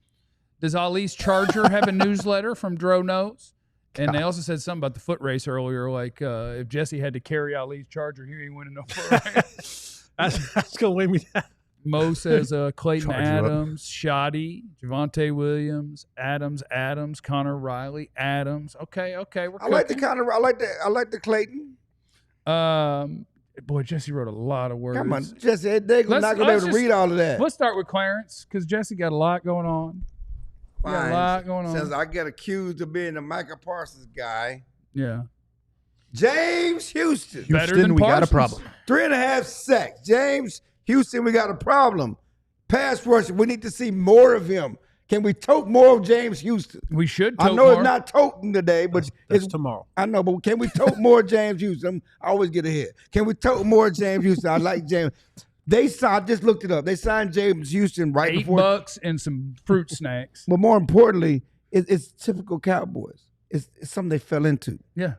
Does Ali's Charger have a newsletter from Dro Knows? And they also said something about the foot race earlier, like if Jesse had to carry Ali's Charger, he ain't winning no foot race. That's going to weigh me down. Mo says Clayton Charge you Adams, Shoddy, Javonte Williams, Adams, Connor Riley, Adams. Okay, we're cooking. I like the Clayton. Boy, Jesse wrote a lot of words. Come on, Jesse, they're not gonna be able to read all of that. Let's start with Clarence because Jesse got a lot going on. Got a lot going on. Says I get accused of being the Micah Parsons guy. Yeah. James Houston. Better than we Parsons. got a problem. 3.5 sacks. James Houston, we got a problem. Pass rusher, we need to see more of him. Can we tote more of James Houston? We should. I know it's not toting today, but that's tomorrow. I know, but can we tote more of James Houston? I always get ahead. Can we tote more of James Houston? I like James. They signed, just looked it up. They signed James Houston right before. $8 and some fruit snacks. But more importantly, it's typical Cowboys. It's something they fell into. Yeah.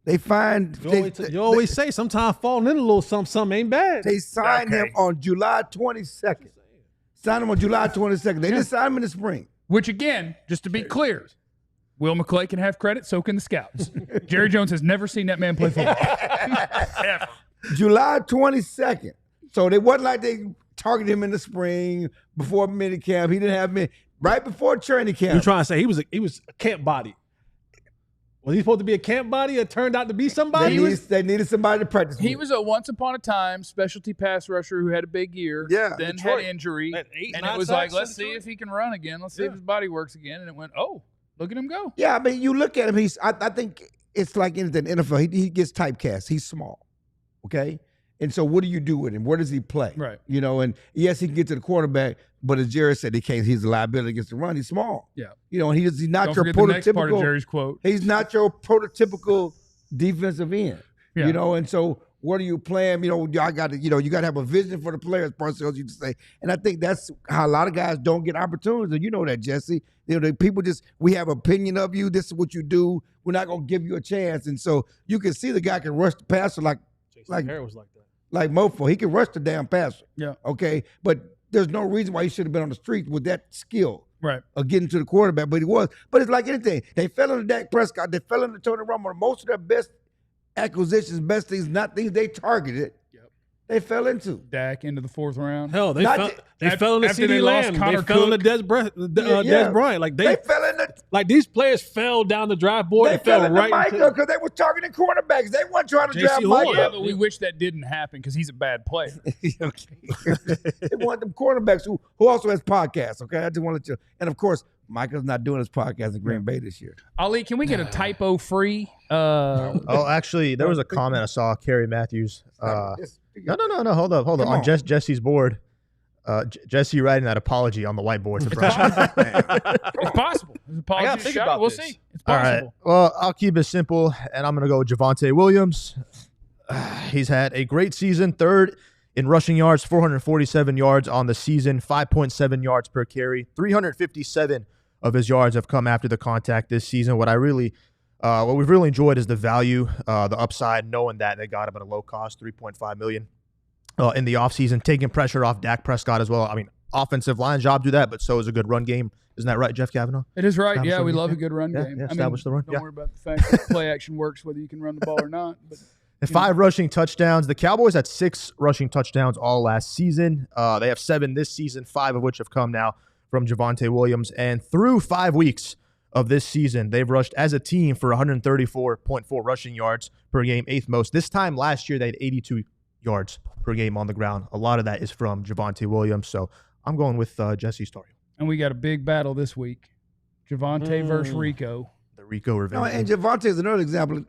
They find. You always say sometimes falling in a little something ain't bad. They signed him on July 22nd. Signed him on July 22nd. They didn't sign him in the spring. Which, again, just to be clear, Will McClay can have credit, so can the scouts. Jerry Jones has never seen that man play football. Ever. July 22nd. So they wasn't like they targeted him in the spring before minicamp. He didn't have many. Right before training camp. You're trying to say he was a camp body. Was he supposed to be a camp body? It turned out to be somebody. They needed somebody to practice with. He was a once upon a time specialty pass rusher who had a big year. Yeah, then Detroit. had injury, Had 8, and 9 it was sacks like, let's in see Detroit. if he can run again. Let's see if his body works again. And it went, oh, look at him go. Yeah, I mean, you look at him. I think it's like anything in the NFL. He gets typecast. He's small, okay? And so what do you do with him? Where does he play? Right. And yes, he can get to the quarterback, but as Jerry said, he's a liability against the run. He's small. Yeah. And he's not Don't your forget the next part of prototypical. Jerry's quote. He's not your prototypical defensive end. Yeah. And so what are you playing? I got to, you got to have a vision for the players, Parcells used to say. And I think that's how a lot of guys don't get opportunities. And you know that, Jesse. The people we have opinion of you. This is what you do. We're not going to give you a chance. And so you can see the guy can rush the passer like Harris was like that. Like Mofo. He can rush the damn passer. Yeah. Okay. But there's no reason why he should have been on the street with that skill. Right. Of getting to the quarterback, but he was. But it's like anything. They fell into Dak Prescott. They fell into Tony Romo. Most of their best acquisitions, best things, not things they targeted, they fell into. Dak into the 4th round. Hell, they fell into after they CeeDee lost Lamb. Connor They fell into Cook. Dez Bryant. Like they fell into. Like these players fell down the draft board. They and fell into right Micah into. because they were targeting quarterbacks. They weren't trying to draft J.C. Horn. Micah. Yeah, but we wish that didn't happen because he's a bad player. Okay. They want them quarterbacks who also has podcasts. Okay, I just want to let you. And of course, Micah's not doing his podcast in Green Bay this year. Ali, can we get a typo-free? Oh, actually, there was a comment I saw. Carrie Matthews. No. Hold up. On Jesse's board, Jesse writing that apology on the whiteboard. It's possible. There's a I gotta apology think shot. about We'll this. see. It's All right. possible. Well, I'll keep it simple, and I'm going to go with Javonte Williams. He's had a great season. 3rd in rushing yards, 447 yards on the season, 5.7 yards per carry. 357 of his yards have come after the contact this season. What we've really enjoyed is the value, the upside, knowing that they got him at a low cost, $3.5 million in the offseason, taking pressure off Dak Prescott as well. I mean, offensive line job do that, but so is a good run game. Isn't that right, Jeff Kavanaugh? It is right. Establish Yeah, the we run love a game. good run game. Yeah, establish the run. Don't worry about the fact that play action works whether you can run the ball or not. But And 5 rushing touchdowns. The Cowboys had 6 rushing touchdowns all last season. They have 7 this season, 5 of which have come now from Javonte Williams. And through 5 weeks of this season, they've rushed as a team for 134.4 rushing yards per game, 8th most. This time last year, they had 82 yards per game on the ground. A lot of that is from Javonte Williams. So I'm going with Jesse Story. and we got a big battle this week. Javonte versus Rico. The Rico revenge. No, and Javonte is another example.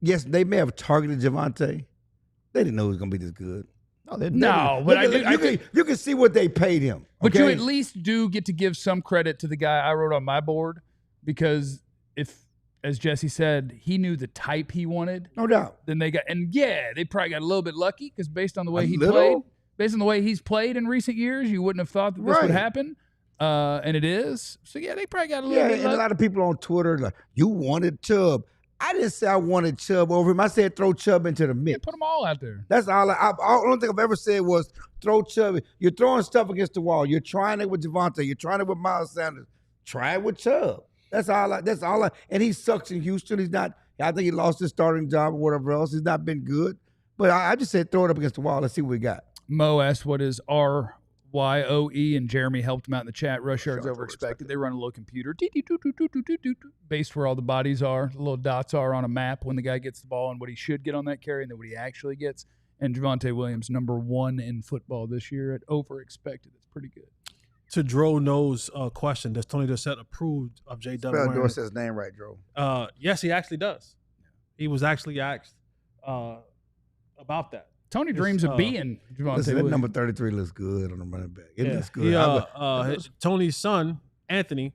Yes, they may have targeted Javonte. They didn't know he was going to be this good. No, but You can see what they paid him. But you okay? at least do get to give some credit to the guy I wrote on my board, because if, as Jesse said, he knew the type he wanted, No doubt. then they got, and yeah, they probably got a little bit lucky because based on the way A he little? played, based on the way he's played in recent years, you wouldn't have thought that this would Right. happen. And it is. So yeah, they probably got a little Yeah, bit and a lucky. lot of people on Twitter like, you wanted Chubb. I didn't say I wanted Chubb over him. I said throw Chubb into the Yeah, mix. put them all out there. That's all. I don't think I've ever said was throw Chubb. You're throwing stuff against the wall. You're trying it with Javonte. You're trying it with Miles Sanders. Try it with Chubb. That's all. And he sucks in Houston. He's not. I think he lost his starting job or whatever else. He's not been good. But I just said throw it up against the wall. Let's see what we got. Mo asked what is RYOE, and Jeremy helped him out in the chat. Rush yards over expected. They run a little computer based where all the bodies are, the little dots are on a map when the guy gets the ball and what he should get on that carry and then what he actually gets. And Javonte Williams, #1 in football this year at over expected. It's pretty good. To Dro knows question, does Tony Dorsett approve of J.W. Spell wearing- Dorsett's name right, Dro. Yes, he actually does. He was actually asked about that. Tony dreams of being Javonte Listen, that Williams. number 33 looks good on the running back. It looks good. He, Tony's son, Anthony,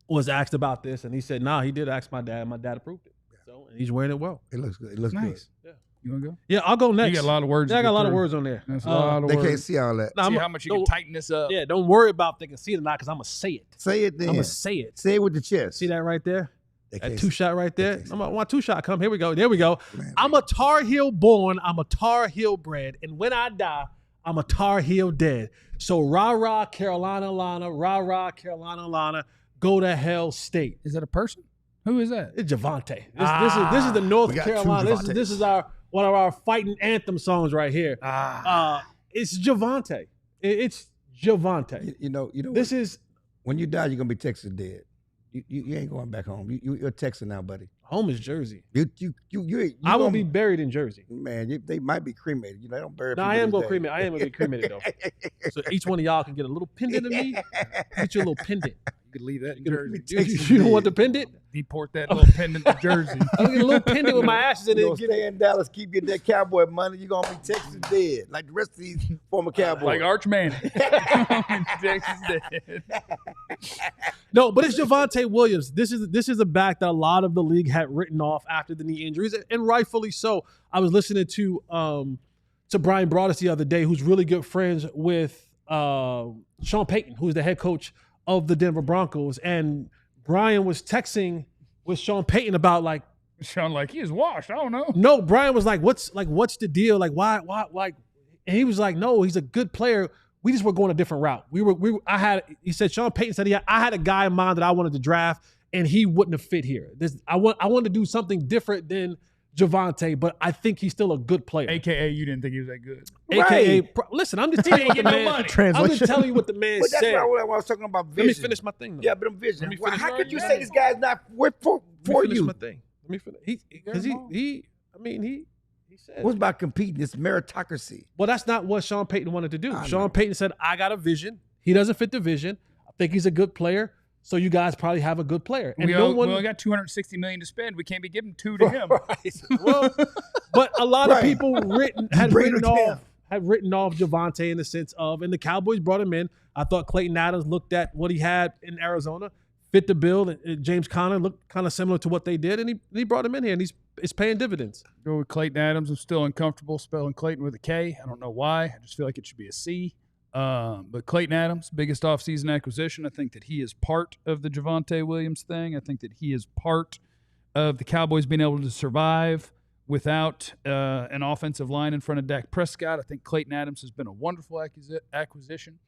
was asked about this, and he said, "Nah, he did ask my dad. My dad approved it. So, and he's wearing it well." It looks good. It looks Nice. good. You want to go? Yeah, I'll go next. You got a lot of words. Yeah, I to got a get lot of through. words on there. That's a lot of They words. can't see all that. Nah, See I'm- how much you don't- can tighten this up. Yeah, don't worry about if they can see it or not, because I'm gonna say it. Say it then. I'm gonna say it. Say it with the chest. See that right there? They That can't 2-shot right there. can't see I'm gonna want 2-shot. Come, here we go. There we go. Man, I'm a Tar Heel born. I'm a Tar Heel bred, and when I die, I'm a Tar Heel dead. So rah Carolina Lana, rah Carolina Lana, go to hell state. Is that a person? Who is that? It's Javonte. This is the North We got two Carolina. Javantes. This is one of our fighting anthem songs right here. It's Javonte. It's Javonte. You know. This is When you die, you're gonna be Texas dead. You ain't going back home. You're Texan now, buddy. home is Jersey. You I will gonna- be buried in Jersey. Man, they might be cremated. They don't bury. No, people I am these gonna days. cremate. I am gonna be cremated though. So each one of y'all can get a little pendant of me. Get you a little pendant. You could leave that in You're Jersey. gonna be You, Texas you don't want dead. the pendant? Deport that little pendant to Jersey. I'll get a little pendant with my ashes in You it. gonna stay in Dallas, keep getting that cowboy money. You're gonna be Texas dead, like the rest of these former cowboys. Like Arch Manning. Texas dead. No, but it's Javonte Williams. This is a back that a lot of the league had written off after the knee injuries, and rightfully so. I was listening to Brian Broaddus the other day, who's really good friends with Sean Payton, who's the head coach of the Denver Broncos, and Brian was texting with Sean Payton about like, Sound like he is washed. I don't know. no, Brian was like, what's the deal? Like, why, like, and he was like, no, he's a good player. We just were going a different route. He said, Sean Payton said, I had a guy in mind that I wanted to draft, and he wouldn't have fit here. I wanted to do something different than Javonte, but I think he's still a good player. AKA, you didn't think he was that good. AKA, listen, I'm just telling you what the Get no man. money. I'm Translation. just telling you what the man But that's said. what I was talking about. Vision. Let me finish my thing. Though. Yeah, but I'm vision. Let me Well, finish how my- could you yeah. say this guy's not for Let me finish you? my thing. Let me finish. Because he said. What's about competing? It's meritocracy. Well, that's not what Sean Payton wanted to do. I know. Sean Payton said, I got a vision. He doesn't fit the vision. I think he's a good player. So you guys probably have a good player. And We no only one. got $260 million to spend. We can't be giving $2 to him. Well, but a lot of Right. people had bring written it to off Javonte in the sense of, and the Cowboys brought him in. I thought Clayton Adams looked at what he had in Arizona, fit the bill. And James Conner looked kind of similar to what they did, and he brought him in here, and it's paying dividends. Go with Clayton Adams. I'm still uncomfortable spelling Clayton with a K. I don't know why. I just feel like it should be a C. But Clayton Adams, biggest offseason acquisition. I think that he is part of the Javonte Williams thing. I think that he is part of the Cowboys being able to survive without an offensive line in front of Dak Prescott. I think Clayton Adams has been a wonderful acquisition.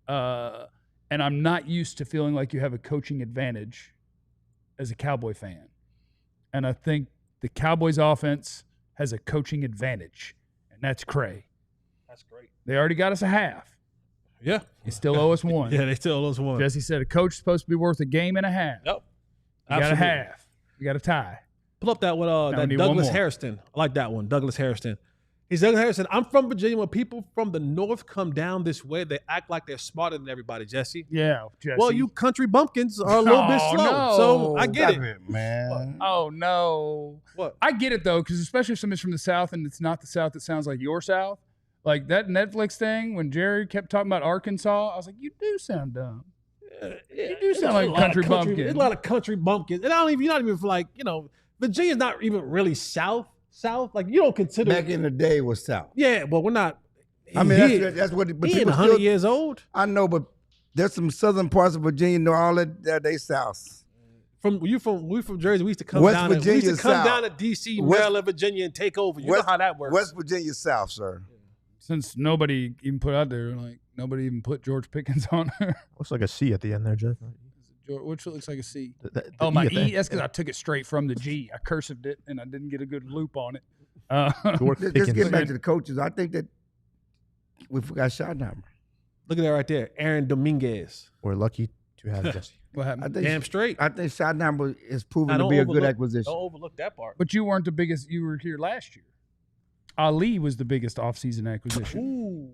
And I'm not used to feeling like you have a coaching advantage as a Cowboy fan. And I think the Cowboys offense has a coaching advantage, and that's Cray. That's great. They already got us a half. Yeah. They still owe us one. Yeah, they still owe us one. Jesse said a coach is supposed to be worth a game and a half. Yep. You got a half. You got a tie. Pull up that one, that Douglas Hairston. I like that one, Douglas Hairston. He's Douglas Hairston. I'm from Virginia. When people from the north come down this way, they act like they're smarter than everybody, Jesse. Yeah, Jesse. Well, you country bumpkins are a little bit slow, no. so I get Stop it. man. Oh, no. What? I get it, though, because especially if somebody's from the South and it's not the South that sounds like your South. Like that Netflix thing, when Jerry kept talking about Arkansas, I was like, you do sound dumb. You do sound like a country bumpkin. There's a lot of country bumpkins. And you're not even like, Virginia's not even really South. Like, you don't consider. Back in the day was South. Yeah, but we're not. I mean, that's what. But He ain't people 100 still, years old. I know, but there's some southern parts of Virginia. Know all that they South. We from Jersey. We used to come West down. Virginia, we used to come South. down to D.C., Maryland, Virginia, and take over. You know how that works. West Virginia South, sir. Since nobody even put out there, like nobody even put George Pickens on there, Looks like a C at the end there, Jeff. which looks like a C. The Oh, my at the E. end. That's because I took it straight from the G. I cursived it, and I didn't get a good loop on it. George Just Pickens. get back to the coaches. I think that we forgot Schottenheimer. Look at that right there. Aaron Dominguez. We're lucky to have Jesse. What I happened? think Damn straight. I think Schottenheimer is proven Now, to don't be a good overlook- acquisition. Don't overlook that part. But you weren't the biggest. You were here last year. Ali was the biggest offseason acquisition. Ooh.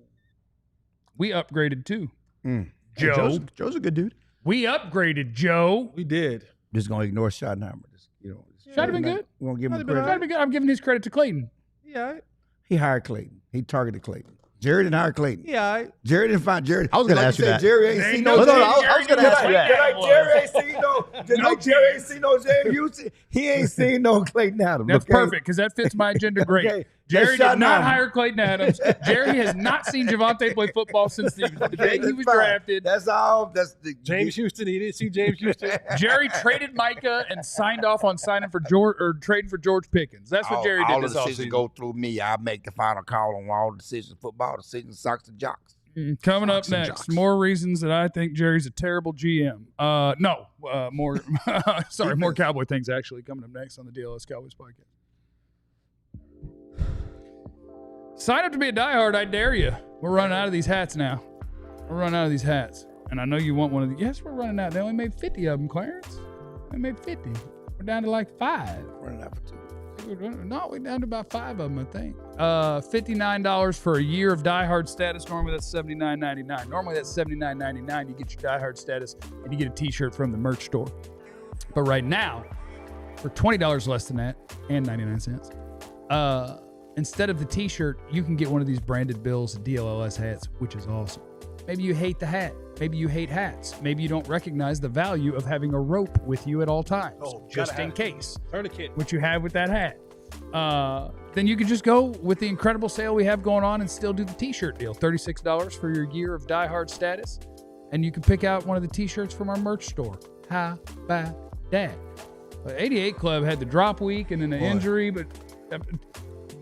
We upgraded too. Mm. Hey, Joe. Joe's a good dude. We upgraded Joe. We did. Just gonna ignore Schottenheimer. Should have been good. We won't give him Should've been credit. Should have been good. I'm giving his credit to Clayton. Yeah. He hired Clayton. He targeted Clayton. Jerry didn't hire Clayton. Yeah. Jerry didn't find Jerry. I was gonna Like ask you said, that. Jerry ain't Ain't seen no no. Jerry. I was gonna ask you that. Jerry ain't seen no. Jerry ain't seen no Jerry Houston. He ain't seen no Clayton Adams. That's okay? perfect because that fits my agenda great. Okay. Jerry That's did not Schottenheimer. hire Clayton Adams. Jerry has not seen Javonte play football since the day he That's was fine. drafted. That's all. That's the James Houston. He didn't see James Houston. Jerry traded Micah and signed off on signing for George or trading for George Pickens. That's what Jerry all did the this decisions offseason. go through me. I make the final call on all decisions, football decisions, socks and jocks. Coming up Fox and next, jocks. more reasons that I think Jerry's a terrible GM. More more Cowboy things actually coming up next on the DLS Cowboys podcast. Sign up to be a diehard, I dare you. We're running out of these hats now. We're running out of these hats. And I know you want one of these. Yes, we're running out. They only made 50 of them, Clarence. They made 50. We're down to like 5. Running out for 2. No, we're down to about 5 of them, I think. $59 for a year of diehard status. Normally that's $79.99. Normally that's $79.99. You get your diehard status and you get a t-shirt from the merch store. But right now, for $20 less than that and 99 cents, instead of the t-shirt, you can get one of these branded Bills DLLS hats, which is awesome. Maybe you hate the hat. Maybe you hate hats. Maybe you don't recognize the value of having a rope with you at all times, just in case. Tourniquet. What you have with that hat. Then you can just go with the incredible sale we have going on and still do the t-shirt deal. $36 for your year of diehard status. And you can pick out one of the t-shirts from our merch store. How about that? 88 Club had the drop week and then the injury, but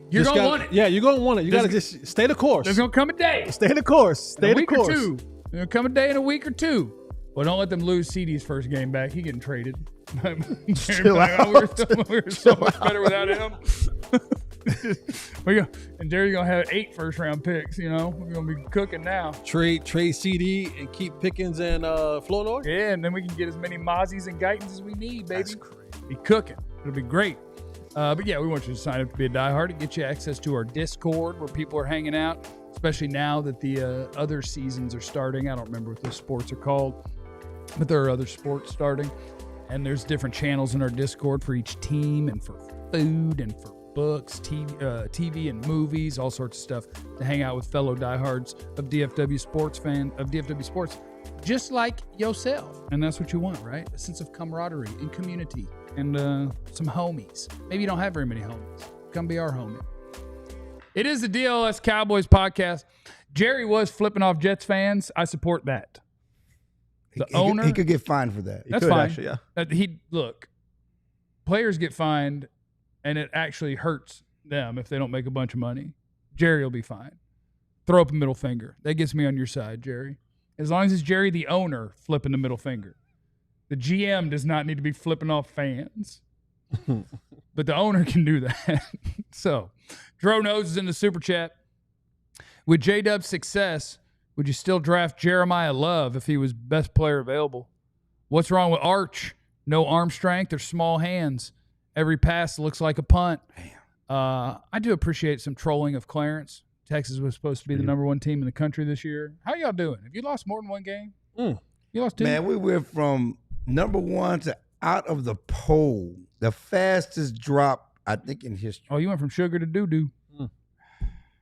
you're going to want it. Yeah, you're going to want it. You got to just stay the course. There's going to come a day. Stay the course. Stay In a the week course. or two. There'll come a day in a week or two. Well, don't let them lose CD's first game back. He getting traded. Chill out. We were so much better without him. And Jerry's going to have 8 first-round picks, you know. We're going to be cooking now. Trade CD and keep Pickens and Flournoy. Yeah, and then we can get as many Mozzies and Guytons as we need, baby. That's crazy. Be cooking. It'll be great. But yeah, we want you to sign up to be a diehard and get you access to our Discord where people are hanging out, especially now that the other seasons are starting. I don't remember what those sports are called, but there are other sports starting. And there's different channels in our Discord for each team and for food and for books, TV and movies, all sorts of stuff to hang out with fellow diehards of DFW Sports, just like yourself. And that's what you want, right? A sense of camaraderie and community and some homies. Maybe you don't have very many homies. Come be our homie. It is the DLS Cowboys podcast. Jerry was flipping off Jets fans. I support that. The owner, he could get fined for that. that's could fine. actually, yeah. Look, players get fined, and it actually hurts them if they don't make a bunch of money. Jerry will be fine. Throw up a middle finger. That gets me on your side, Jerry. As long as it's Jerry, the owner, flipping the middle finger. The GM does not need to be flipping off fans. But the owner can do that. So, Dro Knows is in the super chat. With J-Dub's success, would you still draft Jeremiah Love if he was best player available? What's wrong with Arch? No arm strength or small hands. Every pass looks like a punt. I do appreciate some trolling of Clarence. Texas was supposed to be the number 1 team in the country this year. How y'all doing? Have you lost more than 1 game? You lost 2? Man, we went from number 1 to out of the poll. The fastest drop, I think, in history. Oh, you went from sugar to doo-doo.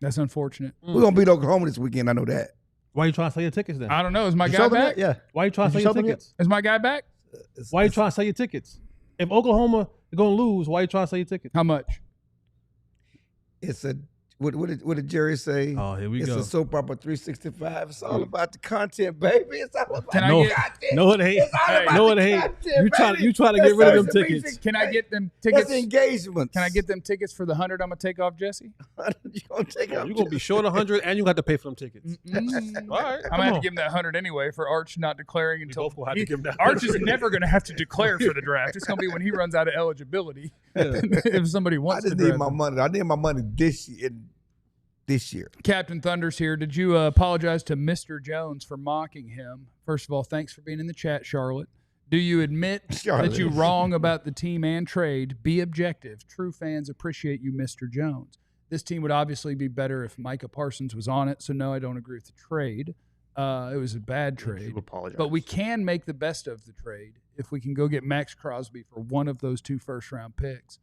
That's unfortunate. We're going to beat Oklahoma this weekend. I know that. Why are you trying to sell your tickets then? I don't know. Is my You guy sold them back? yet? Yeah. Why are you trying to Did sell you your sell them yet? tickets? Is my guy back? Why are you trying to sell your tickets? If Oklahoma is going to lose, why are you trying to sell your tickets? How much? It's a what did Jerry say? Oh, here we it's go. a soap opera 365. It's all about the content, baby. It's all about Can the I get- content. No, it ain't. It's all about No, the it ain't. content, You trying to baby. get rid of them That's tickets. Can I get them That's tickets? engagement. Can I get them tickets for the 100 I'm going to take off Jesse? you gonna take You're up going to be short 100 and you got to pay for them tickets. All right. I'm come going to have on. to give him that 100 anyway for Arch not declaring until both will have to give him that Arch is 100. never going to have to declare for the draft. It's going to be when he runs out of eligibility. if somebody I wants just to need draft my him. money. I need my money this year. Captain Thunder's here. Did you apologize to Mr. Jones for mocking him? First of all, thanks for being in the chat, Charlotte. Do you admit Charlotte. that you're wrong about the team and trade? Be objective. True fans appreciate you, Mr. Jones. This team would obviously be better if Micah Parsons was on it, so no, I don't agree with the trade. It was a bad trade. Apologize. But we can make the best of the trade if we can go get Max Crosby for one of those 2 first-round picks.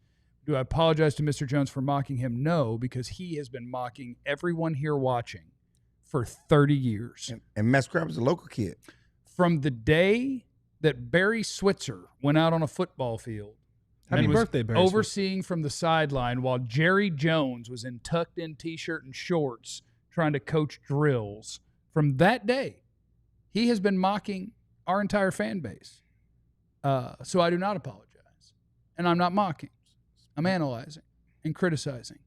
Do I apologize to Mr. Jones for mocking him? No, because he has been mocking everyone here watching for 30 years. And Max Crab is a local kid. From the day that Barry Switzer went out on a football field Happy and was birthday, Barry overseeing from the sideline while Jerry Jones was in tucked-in T-shirt and shorts trying to coach drills, from that day, he has been mocking our entire fan base. So I do not apologize. And I'm not mocking. I'm analyzing and criticizing.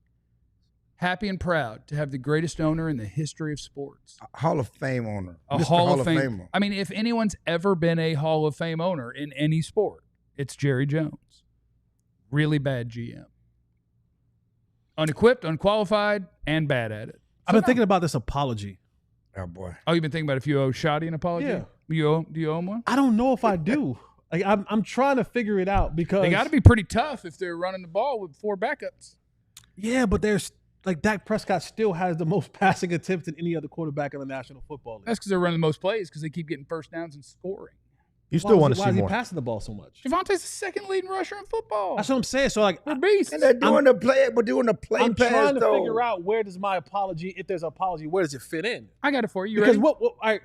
Happy and proud to have the greatest owner in the history of sports. Hall of Fame owner. A Mr. Hall of Fame. Famer. I mean, if anyone's ever been a Hall of Fame owner in any sport, it's Jerry Jones. Really bad GM. Unequipped, unqualified, and bad at it. I've been thinking about this apology. Oh, boy. Oh, you've been thinking about if you owe Shoddy an apology? Yeah. Do you owe him one? I don't know if I do. Like I'm trying to figure it out because They got to be pretty tough if they're running the ball with 4 backups. Yeah, but there's like Dak Prescott still has the most passing attempts than any other quarterback in the National Football League. That's because they're running the most plays because they keep getting first downs and scoring. You still want to Why see is he more. passing the ball so much? Javonte's the second leading rusher in football. That's what I'm saying. So like We're beasts. And they're doing the play, but doing the play I'm pass, trying to though. figure out where does my apology, if there's an apology, where does it fit in? I got it for you. You Because ready?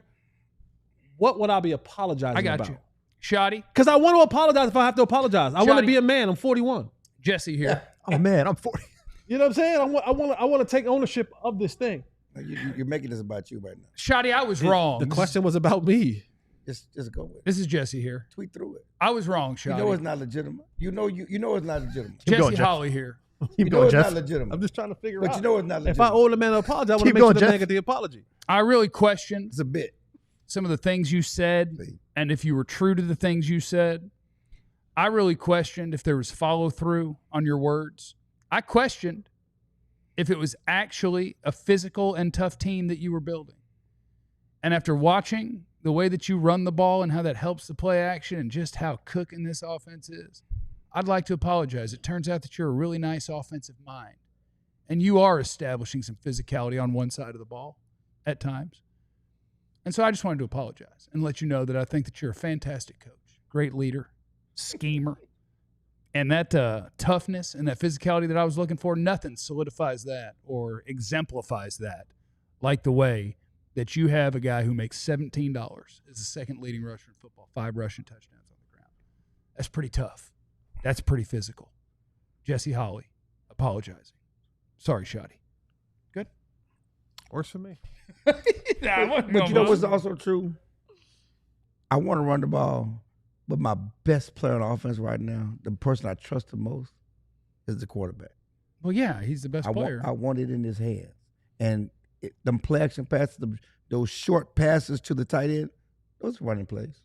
what would I be apologizing I got about? you. Shoddy, Because I want to apologize if I have to apologize. I want Shoddy. to be a man. I'm 41. Jesse here. Oh man, I'm 40. You know what I'm saying? I want to take ownership of this thing. You're making this about you right now. Shoddy, I was wrong. The question was about me. Just go with it. This is Jesse here. Tweet through it. I was wrong, Shoddy. You know it's not legitimate. You know it's not legitimate. Keep Jesse going, Jeff. Holly here. Keep You know going, it's Jeff. not legitimate. I'm just trying to figure But out. you know it's not If I legitimate. owe the man an apology, I want to Keep make sure going, the man Jeff. get the apology. I really questioned It's a bit. some of the things you said, See. and if you were true to the things you said. I really questioned if there was follow through on your words. I questioned if it was actually a physical and tough team that you were building. And after watching the way that you run the ball and how that helps the play action and just how cooking this offense is, I'd like to apologize. It turns out that you're a really nice offensive mind. And you are establishing some physicality on one side of the ball at times. And so I just wanted to apologize and let you know that I think that you're a fantastic coach, great leader, schemer. And that toughness and that physicality that I was looking for, nothing solidifies that or exemplifies that like the way that you have a guy who makes $17 as the second leading rusher in football, 5 rushing touchdowns on the ground. That's pretty tough. That's pretty physical. Jesse Holly, apologizing. Sorry, Shoddy. Good? Works for me. But you know what's also true? I want to run the ball, but my best player on offense right now, the person I trust the most, is the quarterback. Well, yeah, he's the best player. I want it in his hands. And them play action passes, those short passes to the tight end, those are running plays.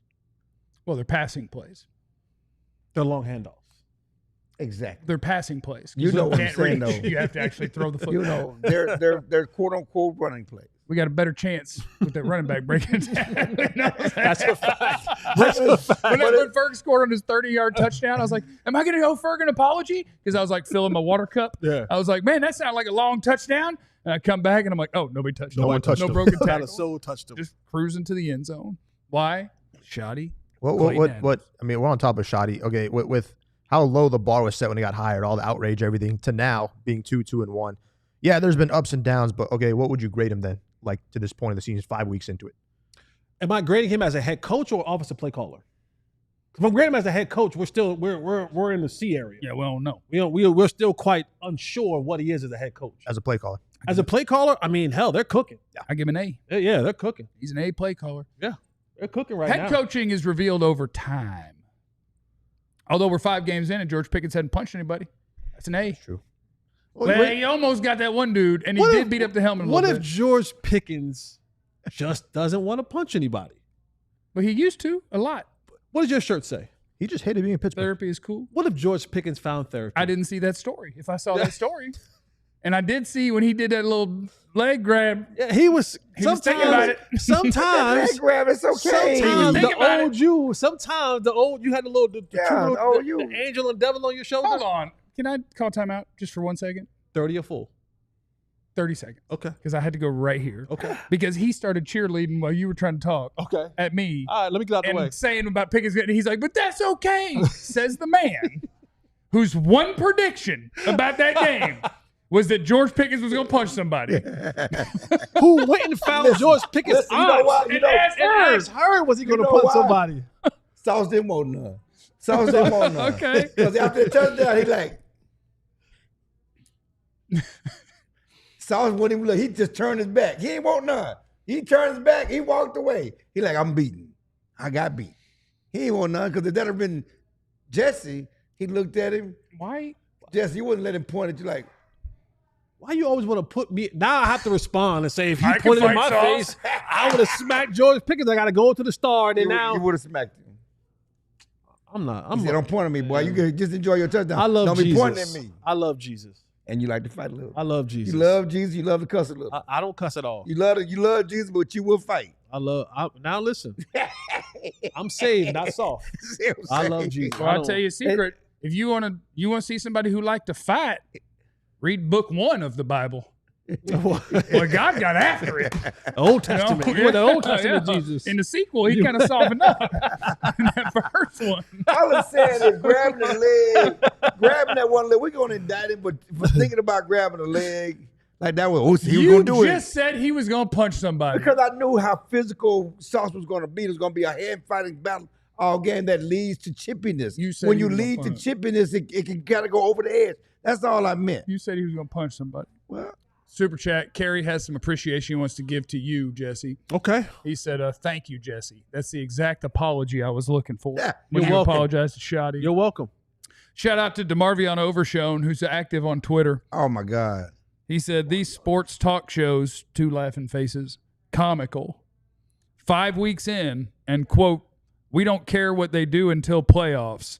Well, they're passing plays. They're long handoffs. Exactly. They're passing plays. You know what I'm saying, though. You have to actually throw the football. You know, they're quote unquote running plays. We got a better chance with that running back breaking down. That's a fact. When Ferg scored on his 30-yard touchdown, I was like, am I going to owe Ferg an apology? Because I was like filling my water cup. Yeah. I was like, man, that sounded like a long touchdown. And I come back and I'm like, oh, nobody touched him. No one touched no him. broken Not tackle. a soul touched him. Just cruising to the end zone. Why? Shoddy. What? I mean, we're on top of Shoddy. Okay, with how low the bar was set when he got hired, all the outrage, everything, to now being 2-2-1. Yeah, there's been ups and downs, but okay, what would you grade him then? Like to this point of the season, 5 weeks into it. Am I grading him as a head coach or offensive play caller? If I'm grading him as a head coach, we're in the C area. Yeah, we don't know. We're still quite unsure of what he is as a head coach. As a play caller. As a play caller, I mean, hell, they're cooking. I give him an A. Yeah, they're cooking. He's an A play caller. Yeah, they're cooking right now. Head coaching is revealed over time. Although we're 5 games in and George Pickens hadn't punched anybody. That's an A. That's true. Well, he almost got that one dude, and he did beat up the helmet a What little if bit. George Pickens just doesn't want to punch anybody? But he used to a lot. What does your shirt say? He just hated being in Pittsburgh. Therapy is cool. What if George Pickens found therapy? I didn't see that story. If I saw that story. And I did see when he did that little leg grab. Yeah, he was thinking about it. Sometimes, Leg grab, it's okay. sometimes thinking about the old you had the little you. the angel and devil on your shoulder. Hold on. Can I call timeout just for 1 second? 30 or full. 30 seconds. Okay. Because I had to go right here. Okay. Because he started cheerleading while you were trying to talk Okay. at me. All right, let me get out the way. And saying about Pickens, and he's like, but that's okay, says the man whose one prediction about that game was that George Pickens was going to punch somebody. Who went and found George Pickens' you know what? eyes You know- and asked her, was he going to know punch why? somebody? Sauce didn't want none. Sauce didn't want none. Okay. Because after the touchdown, he like, Sauce wouldn't even look. He just turned his back. He ain't want none. He turned his back. He walked away. He like, I'm beaten. I got beat. He ain't want none because if that had been Jesse, he looked at him. Why? Jesse, you wouldn't let him point at you like, Why you always want to put me? Now I have to respond and say, if you I can pointed in fight my Sauce. face, I would have smacked George Pickens. I got to go to the star. And then now you would have smacked him. I'm not. He said, don't point at me, boy. You can just enjoy your touchdown. I love don't Jesus. be pointing at me. I love Jesus. And you like to fight a little. I love Jesus. You love Jesus. You love to cuss a little. I don't cuss at all. You love Jesus, but you will fight. Now listen. I'm saved, not soft. See what I'm I saying? love Jesus. Well, I'll tell you a secret. If you want to see somebody who liked to fight, read book 1 of the Bible. Well, God got after it. Old Testament. You were the Old Testament Yeah. Jesus. In the sequel, he kind of softened up. In that first one. All I'm saying is grabbing the leg, grabbing that one leg. We're going to indict him, but for thinking about grabbing the leg, like that was, he was You going to do just it. said he was going to punch somebody. Because I knew how physical Sauce was going to be. It was going to be a hand-fighting battle all game that leads to chippiness. You said when he you was gonna lead to punch. chippiness, it can kind of go over the edge. That's all I meant. You said he was going to punch somebody. Well, Super chat. Kerry has some appreciation he wants to give to you, Jesse. Okay. He said, thank you, Jesse. That's the exact apology I was looking for. Yeah, when you're you welcome. apologized to Shoddy. You're welcome. Shout out to DeMarvion Overshone, who's active on Twitter. oh my God. He said, these sports talk shows, 2 laughing faces, comical. 5 weeks in, and quote, we don't care what they do until playoffs.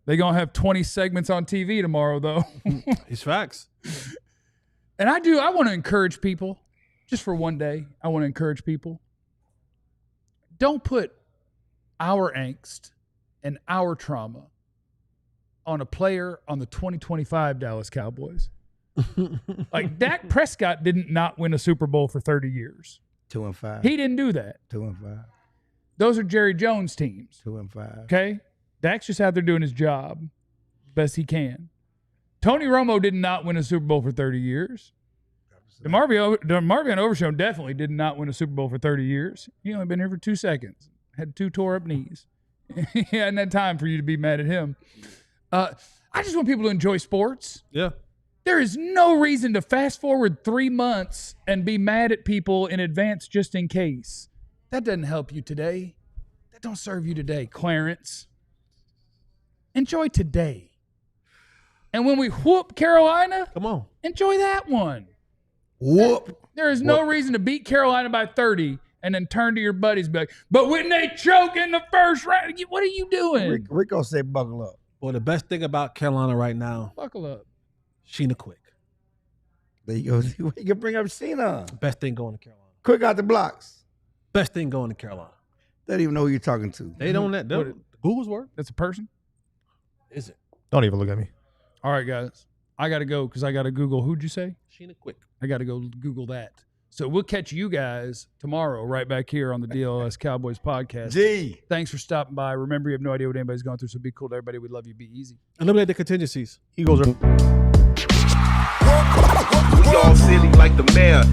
They going to have 20 segments on TV tomorrow, though. It's facts. And I want to encourage people, just for one day, I want to encourage people. Don't put our angst and our trauma on a player on the 2025 Dallas Cowboys. Like, Dak Prescott didn't not win a Super Bowl for 30 years. 2-5. He didn't do that. 2-5. Those are Jerry Jones teams, 2-5. okay? Dak's just out there doing his job best he can. Tony Romo did not win a Super Bowl for 30 years. DeMarvion Overshone definitely did not win a Super Bowl for 30 years. He only been here for 2 seconds. Had 2 tore up knees. He hadn't had time for you to be mad at him. I just want people to enjoy sports. Yeah. There is no reason to fast forward 3 months and be mad at people in advance just in case. That doesn't help you today. That don't serve you today, Clarence. Enjoy today. And when we whoop Carolina, Come on. enjoy that one. Whoop. There is no reason to beat Carolina by 30 and then turn to your buddies and be like, but when they choke in the first round, what are you doing? Rico said buckle up. Well, the best thing about Carolina right now, Buckle up. Sheena Quick. There you go. You can bring up Sheena. Best thing going to Carolina. Quick out the blocks. Best thing going to Carolina. They don't even know who you're talking to. They don't let Google's work. That's a person? Is it? Don't even look at me. All right, guys. I got to go because I got to Google. Who'd you say? Sheena Quick. I got to go Google that. So we'll catch you guys tomorrow right back here on the DLLS Cowboys podcast. Gee. Thanks for stopping by. Remember, you have no idea what anybody's going through, so be cool to everybody. We love you. Be easy. Eliminate the contingencies. Eagles are. Y'all silly like the mayor.